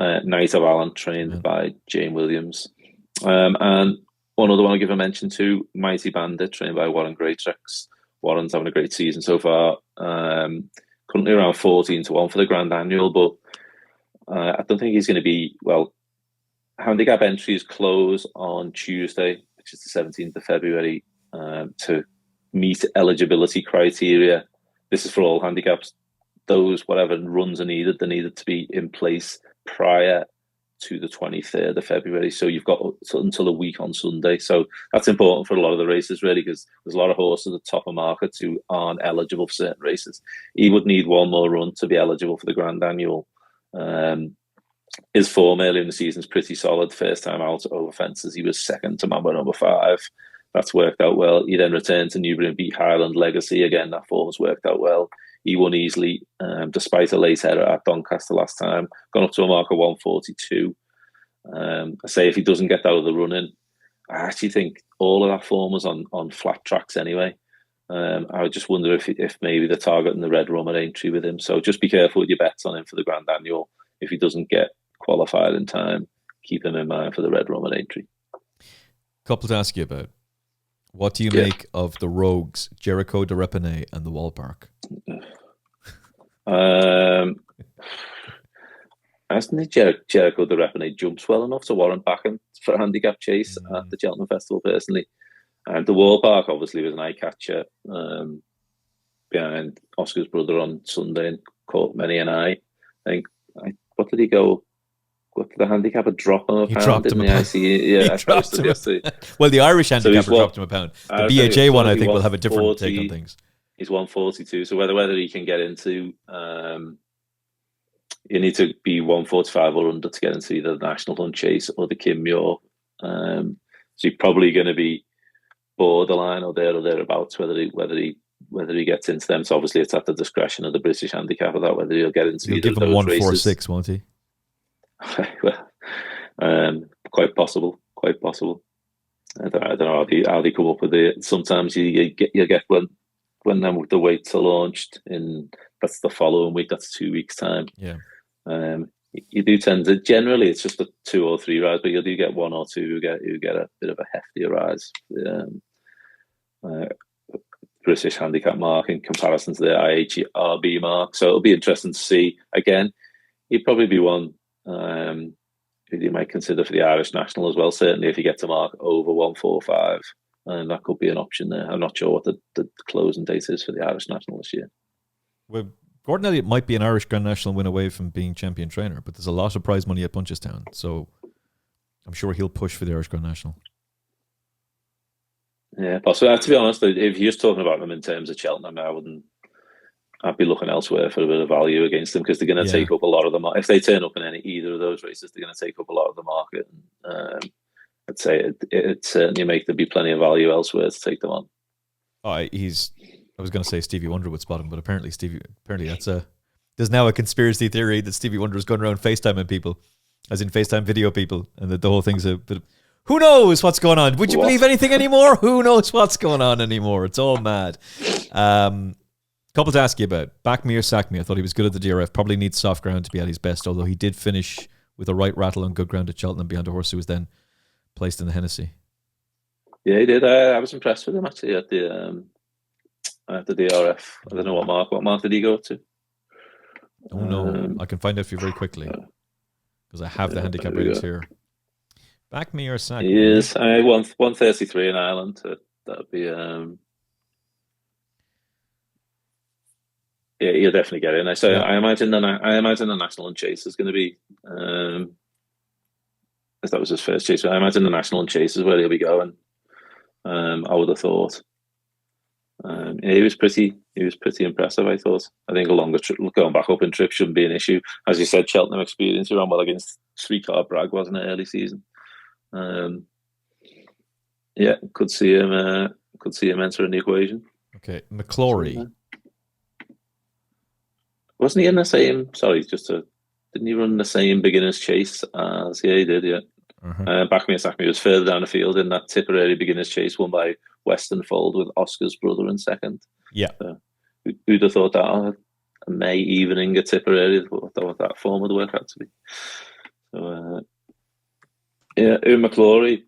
Knight of Allen, trained by Jane Williams. And one other one I'll give a mention to, Mighty Bandit, trained by Warren Greatrex. Warren's having a great season so far. Currently around 14-1 for the Grand Annual, but I don't think he's going to be, well, handicap entries close on Tuesday, which is the 17th of February, to meet eligibility criteria. This is for all handicaps. Those, whatever runs are needed, they're needed to be in place prior to the 23rd of February. So you've got until a week on Sunday. So that's important for a lot of the races, really, because there's a lot of horses at the top of markets who aren't eligible for certain races. He would need one more run to be eligible for the Grand Annual. His form early in the season is pretty solid. First time out over fences, he was second to Mambo number 5. That's worked out well. He then returned to Newbury and beat Highland Legacy. Again, that form's worked out well. He won easily, despite a late error at Doncaster last time. Gone up to a mark of 142. I say if he doesn't get out of the running, I actually think all of that form was on flat tracks anyway. I would just wonder if maybe they're targeting the Red Rum at Aintree with him. So just be careful with your bets on him for the Grand Annual. If he doesn't get qualified in time, keep him in mind for the Red Rum at Aintree. Couple to ask you about. What do you make of the Rogues, Jericho de Repenay and the Wallpark? I just think Jericho de Repenay jumps well enough to warrant backing for a handicap chase at the Cheltenham Festival, personally. And the Wallpark obviously was an eye catcher behind Oscar's brother on Sunday and caught many an eye. I think, what did he go? What did the handicapper drop him a pound? Dropped him a pound. He dropped him. Well, the Irish handicapper dropped him a pound. The BHA one, I think, will have a different take on things. He's 142. So whether he can get into, you need to be 145 or under to get into either the National Hunt Chase or the Kim Muir. So you're probably going to be borderline or thereabouts whether he gets into them. So obviously it's at the discretion of the British handicapper that whether he'll get into either of those races. He'll give him 146, won't he? Well, quite possible. I don't know how they come up with it. Sometimes you get when the weights are launched that's the following week. That's 2 weeks time. Yeah. You do tend to, generally it's just a 2 or 3 rise, but you do get 1 or 2 who get a bit of a heftier rise. British handicap mark in comparison to the IHRB mark. So it'll be interesting to see. Again, he'd probably be one who you might consider for the Irish National as well. Certainly if he gets a mark over 145, and that could be an option there. I'm not sure what the closing date is for the Irish National this year. Well, Gordon Elliott might be an Irish Grand National win away from being champion trainer, but there's a lot of prize money at Punchestown, so I'm sure he'll push for the Irish Grand National. Yeah, possibly. To be honest, if you're just talking about them in terms of Cheltenham, I'd be looking elsewhere for a bit of value against them, because they're going to take up a lot of the market. If they turn up in either of those races, they're going to take up a lot of the market. I'd say it'd certainly make there be plenty of value elsewhere to take them on. I was going to say Stevie Wonder would spot him, but apparently there's now a conspiracy theory that Stevie Wonder is going around FaceTiming people, as in FaceTime video people, and that the whole thing's a bit of, who knows what's going on? Would you believe anything anymore? Who knows what's going on anymore? It's all mad. Couple to ask you about. Back me or sack me. I thought he was good at the DRF. Probably needs soft ground to be at his best, although he did finish with a right rattle on good ground at Cheltenham behind a horse who was then placed in the Hennessy. Yeah, he did. I was impressed with him actually at the at the DRF. I don't know what mark. What mark did he go to? Oh no, I can find out for you very quickly because I have the handicap ratings here. Back me or sack me. He is 133 in Ireland. That'd be yeah, he'll definitely get in. I imagine the National and Chase is going to be as that was his first chase. I imagine the National and Chase is where he'll be going. I would have thought. He was pretty impressive, I thought. I think a longer trip, going back up in trip shouldn't be an issue. As you said, Cheltenham experience, he ran well against Streetcar Bragg, wasn't it, early season? Yeah, could see him entering the equation. Okay, McClory. Wasn't he in the same? Sorry, didn't he run the same beginners chase as? Yeah, he did. Yeah. Back me and Sack me was further down the field in that Tipperary beginners chase won by Western Fold with Oscar's brother in second. Yeah. Who'd have thought that a May evening at Tipperary, what that form would work out to be. So, yeah, Ewan McClory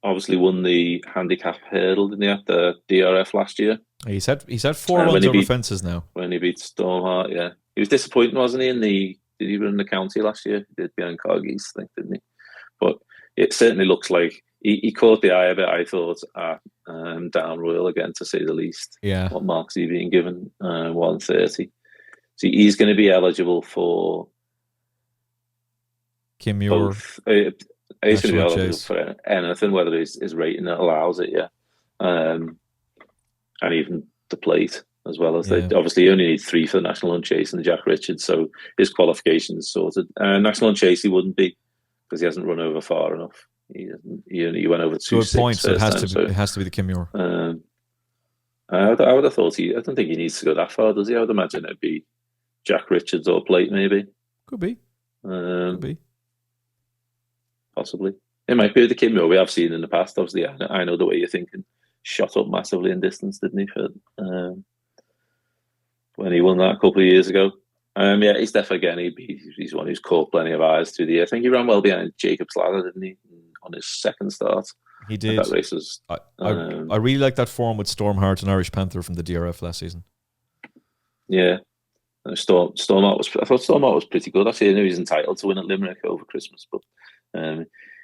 obviously won the handicap hurdle, didn't he, at the DRF last year? He's had 4 runs over fences now. When he beat Stormheart, yeah. He was disappointing, wasn't he, did he run the county last year? He did behind Kargese, I think, didn't he? But it certainly looks like he caught the eye a bit, I thought, at Down Royal again, to say the least. Yeah. What marks he being given? 130. So he's going to be eligible for Kim Muir. He's going to be eligible for anything, whether his rating allows it, yeah. And even the plate as well as they obviously only need 3 for the National and Chase and the Jack Richards, so his qualification is sorted. National and Chase he wouldn't be because he hasn't run over far enough. He only went over 2.6. Good point. So it has to be the Kim Muir. I would have thought I don't think he needs to go that far, does he? I would imagine it'd be Jack Richards or plate, maybe. Could be. Could be. Possibly. It might be the Kim Muir we have seen in the past. Obviously, I know the way you're thinking. Shot up massively in distance, didn't he? For when he won that a couple of years ago. Yeah, he's definitely he's one who's caught plenty of eyes through the year. I think he ran well behind Jacob's Ladder, didn't he? On his second start. He did. That race was, I really like that form with Stormheart and Irish Panther from the DRF last season. Yeah. Stormheart was pretty good. Actually, I knew he was entitled to win at Limerick over Christmas, but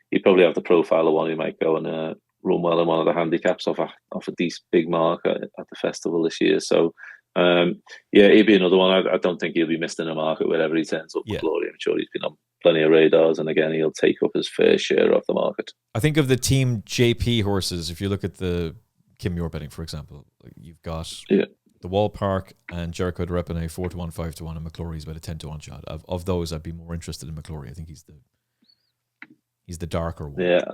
he'd probably have the profile of one who might go and run well in one of the handicaps off a decent big mark at the festival this year. So, yeah, he'd be another one. I don't think he'll be missed in a market wherever he turns up. McClory, I'm sure he's been on plenty of radars, and again, he'll take up his fair share of the market. I think of the Team JP horses, if you look at the Kim Muir betting, for example, you've got the Wall Park and Jericho de Repine 4-1, 5-1, and McClory's about a 10-1 shot. Of those, I'd be more interested in McClory. I think he's the darker one. Yeah.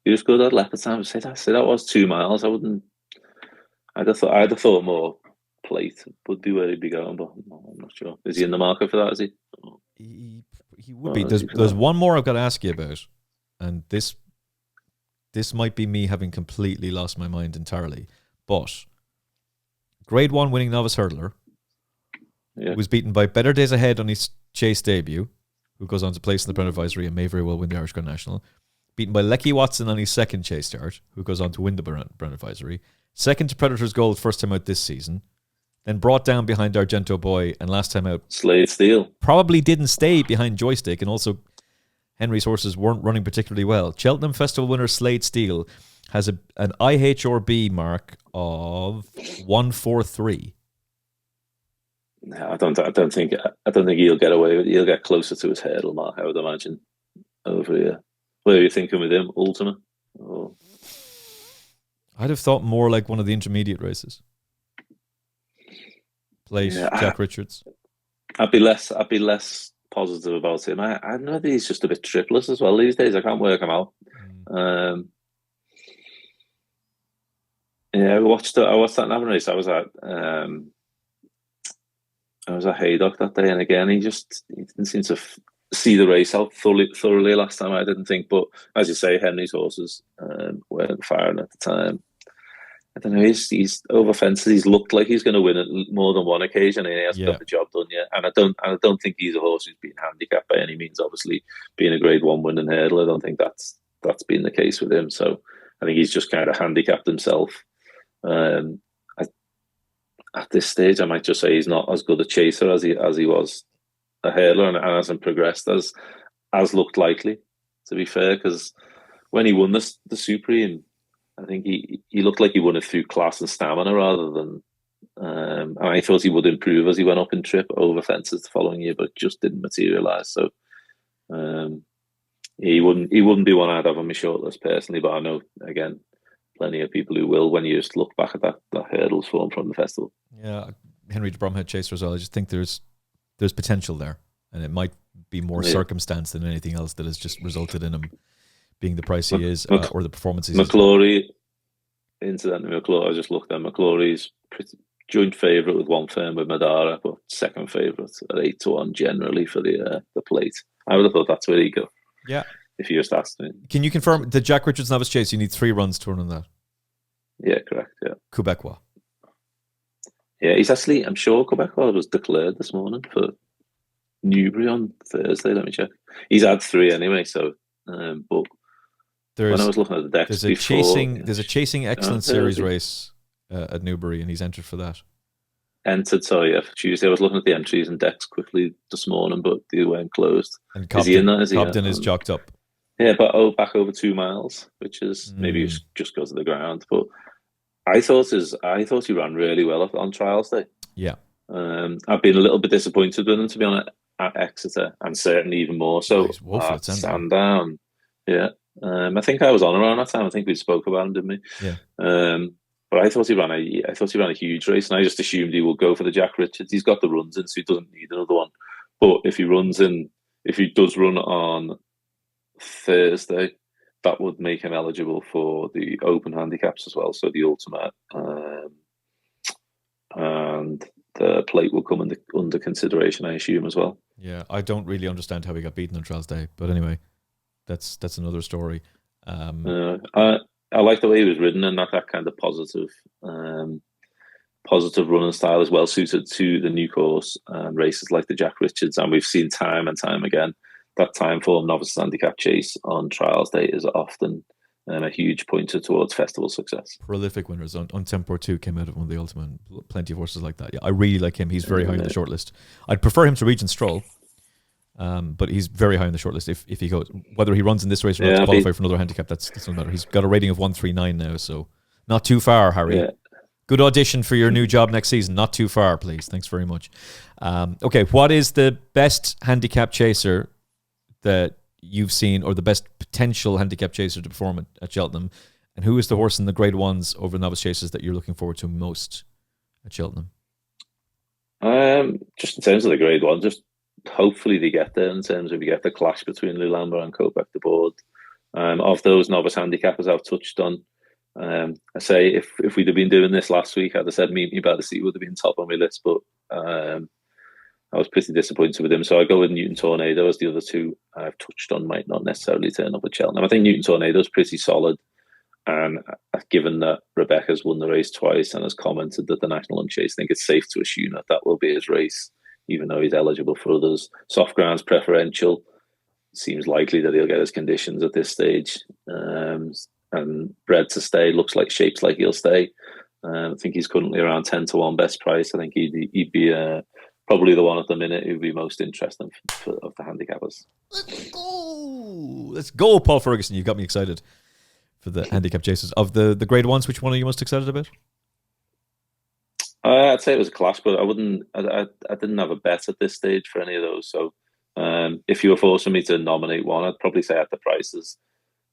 He was good at Leopard Time. Say that was 2 miles. I'd have thought more plate would be where he'd be going, but I'm not sure. Is he in the market for that? Is he? He would be. There's one more I've got to ask you about, and this might be me having completely lost my mind entirely. But Grade 1 winning novice hurdler was beaten by Better Days Ahead on his chase debut, who goes on to place in the Brent Advisory and may very well win the Irish Grand National. Beaten by Lecky Watson on his second chase start, who goes on to win the Brent Advisory. Second to Predators Gold, first time out this season. Then brought down behind Argento Boy, and last time out Slade Steel. Probably didn't stay behind Joystick, and also Henry's horses weren't running particularly well. Cheltenham Festival winner Slade Steel has an IHRB mark of 143. No, I don't think he'll get away with it. He'll get closer to his hurdle mark, I would imagine, over here. What are you thinking with him? Ultima? Or? I'd have thought more like one of the intermediate races. Plate, Jack Richards. I'd be less positive about him. I know that he's just a bit tripless as well these days. I can't work him out. Yeah, I watched that Navan race. I was at Haydock that day, and again, he didn't seem to see the race out thoroughly last time. I didn't think, but as you say, Henry's horses weren't firing at the time. I don't know. He's over fences. He's looked like he's going to win at more than one occasion, and he hasn't got the job done yet. And I don't think he's a horse who's been handicapped by any means. Obviously, being a Grade 1 winning hurdle, I don't think that's been the case with him. So I think he's just kind of handicapped himself. At this stage, I might just say he's not as good a chaser as he was a hurdler, and hasn't progressed as looked likely, to be fair, because when he won the Supreme, I think he looked like he won it through class and stamina rather than. And I thought he would improve as he went up in trip over fences the following year, but it just didn't materialise. So he wouldn't be one I'd have on my shortlist personally. But I know, again, plenty of people who will when you just look back at that hurdles form from the festival. Yeah, Henry de Bromhead chaser as well. I just think there's potential there, and it might be more circumstance than anything else that has just resulted in him being the price he is, or the performances. McClory, incidentally, I just looked at McClory's joint favourite with one firm with Madara, but second favourite at 8-1 generally for the plate. I would have thought that's where he'd go. Yeah. If you just asked me. Can you confirm the Jack Richards Novice Chase? You need 3 runs to run on that. Yeah, correct. Yeah. Quebecois. Yeah, he's actually. I'm sure Quebecois was declared this morning for Newbury on Thursday. Let me check. He's had 3 anyway. So, but when I was looking at the decks there's a chasing excellence series race at Newbury, and he's entered for that. Entered, sorry, for Tuesday. I was looking at the entries and decks quickly this morning, but they weren't closed. And Cobden, is he in that? Cobden is jocked up. Yeah, but back over 2 miles, which is maybe just goes to the ground. But I thought he ran really well on trials day. Yeah. I've been a little bit disappointed with him, to be honest, at Exeter, and certainly even more so at Sandown. Yeah. I think I was on around that time. I think we spoke about him, didn't we? Yeah. But I thought he ran a huge race, and I just assumed he would go for the Jack Richards. He's got the runs in, so he doesn't need another one. But if he does run on Thursday, that would make him eligible for the open handicaps as well. So the ultimate and the plate will come under consideration, I assume, as well. Yeah, I don't really understand how he got beaten on trials day, but anyway, that's another story. I like the way he was ridden, and that kind of positive running style is well suited to the new course and races like the Jack Richards. And we've seen time and time again that time form Novice Handicap Chase on trials day is often a huge pointer towards festival success. Prolific winners. On Tempor 2 came out of one of the ultimate. Plenty of horses like that. Yeah, I really like him. He's very high on the shortlist. I'd prefer him to Regent Stroll. But he's very high on the shortlist if he goes. Whether he runs in this race or not to qualify for another handicap, that doesn't matter. He's got a rating of 139 now, so not too far, Harry. Yeah. Good audition for your new job next season. Not too far, please. Thanks very much. Okay, what is the best handicap chaser that you've seen, or the best potential handicap chaser to perform at Cheltenham? And who is the horse in the Grade 1s over Novice Chases that you're looking forward to most at Cheltenham? Just in terms of the Grade 1, just hopefully they get there in terms of you get the clash between Lulamba and Kopek Des Bordes. Of those novice handicappers I've touched on, I say if we'd have been doing this last week, I'd have said Meet Me by the Sea would have been top on my list, but I was pretty disappointed with him. So I go with Newton Tornado as the other two I've touched on might not necessarily turn up at Cheltenham. I think Newton Tornado is pretty solid, and given that Rebecca's won the race twice and has commented that the National Chase, I think it's safe to assume that will be his race, even though he's eligible for others. Soft ground's preferential. Seems likely that he'll get his conditions at this stage. And bred to stay, shapes like he'll stay. I think he's currently around 10-1 best price. I think he'd be probably the one at the minute who'd be most interesting of the handicappers. Let's go, Paul Ferguson. You've got me excited for the handicap chases. Of the Grade 1s, which one are you most excited about? I'd say it was a clash, but I didn't have a bet at this stage for any of those. So if you were forcing me to nominate one, I'd probably say at the prices.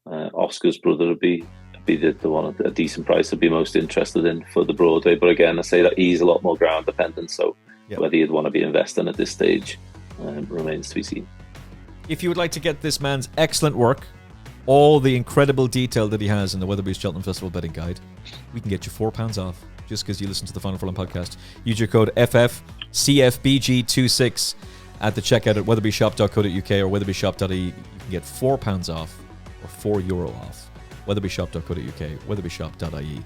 Oscar's brother would be the one at a decent price I'd be most interested in for the Broadway. But again, I say that he's a lot more ground dependent. So whether you'd want to be investing at this stage remains to be seen. If you would like to get this man's excellent work, all the incredible detail that he has in the Weatherbys Cheltenham Festival Betting Guide, we can get you £4 off just because you listen to the Final Furlong podcast. Use your code FFCFBG26 at the checkout at weatherbyshop.co.uk or weatherbyshop.ie. You can get £4 off or €4 off. weatherbyshop.co.uk, weatherbyshop.ie.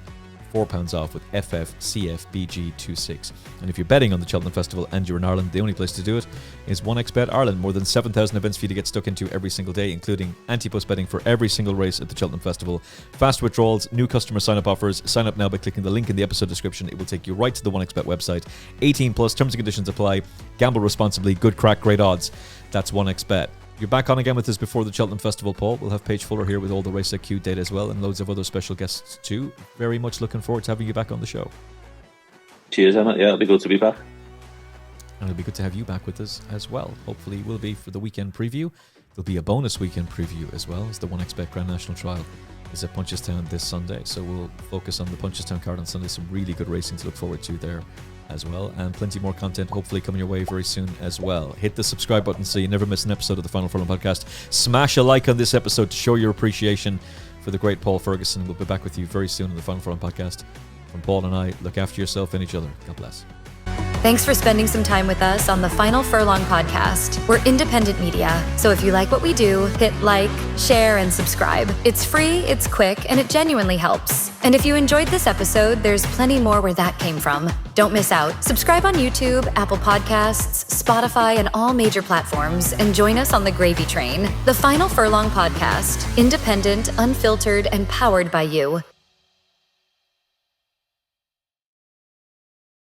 £4 off with FFCFBG26. And if you're betting on the Cheltenham Festival and you're in Ireland, the only place to do it is 1xBet Ireland. More than 7,000 events for you to get stuck into every single day, including anti-post betting for every single race at the Cheltenham Festival. Fast withdrawals, new customer sign-up offers. Sign up now by clicking the link in the episode description. It will take you right to the 1xBet website. 18 plus, terms and conditions apply. Gamble responsibly. Good crack, great odds. That's 1xBet. You're back on again with us before the Cheltenham Festival, Paul. We'll have Paige Fuller here with all the Race IQ data as well, and loads of other special guests too. Very much looking forward to having you back on the show. Cheers, Emmet. Yeah, it'll be good to be back. And it'll be good to have you back with us as well. Hopefully it will be for the weekend preview. There'll be a bonus weekend preview as well, as the 1xBet Grand National Trial is at Punchestown this Sunday. So we'll focus on the Punchestown card on Sunday. Some really good racing to look forward to there as well, and plenty more content hopefully coming your way very soon as well. Hit the subscribe button so you never miss an episode of the Final Furlong podcast. Smash a like on this episode to show your appreciation for the great Paul Ferguson. We'll be back with you very soon on the Final Furlong podcast. From Paul and I, look after yourself and each other. God bless. Thanks for spending some time with us on the Final Furlong podcast. We're independent media, so if you like what we do, hit like, share, and subscribe. It's free, it's quick, and it genuinely helps. And if you enjoyed this episode, there's plenty more where that came from. Don't miss out. Subscribe on YouTube, Apple Podcasts, Spotify, and all major platforms, and join us on the gravy train. The Final Furlong podcast, independent, unfiltered, and powered by you.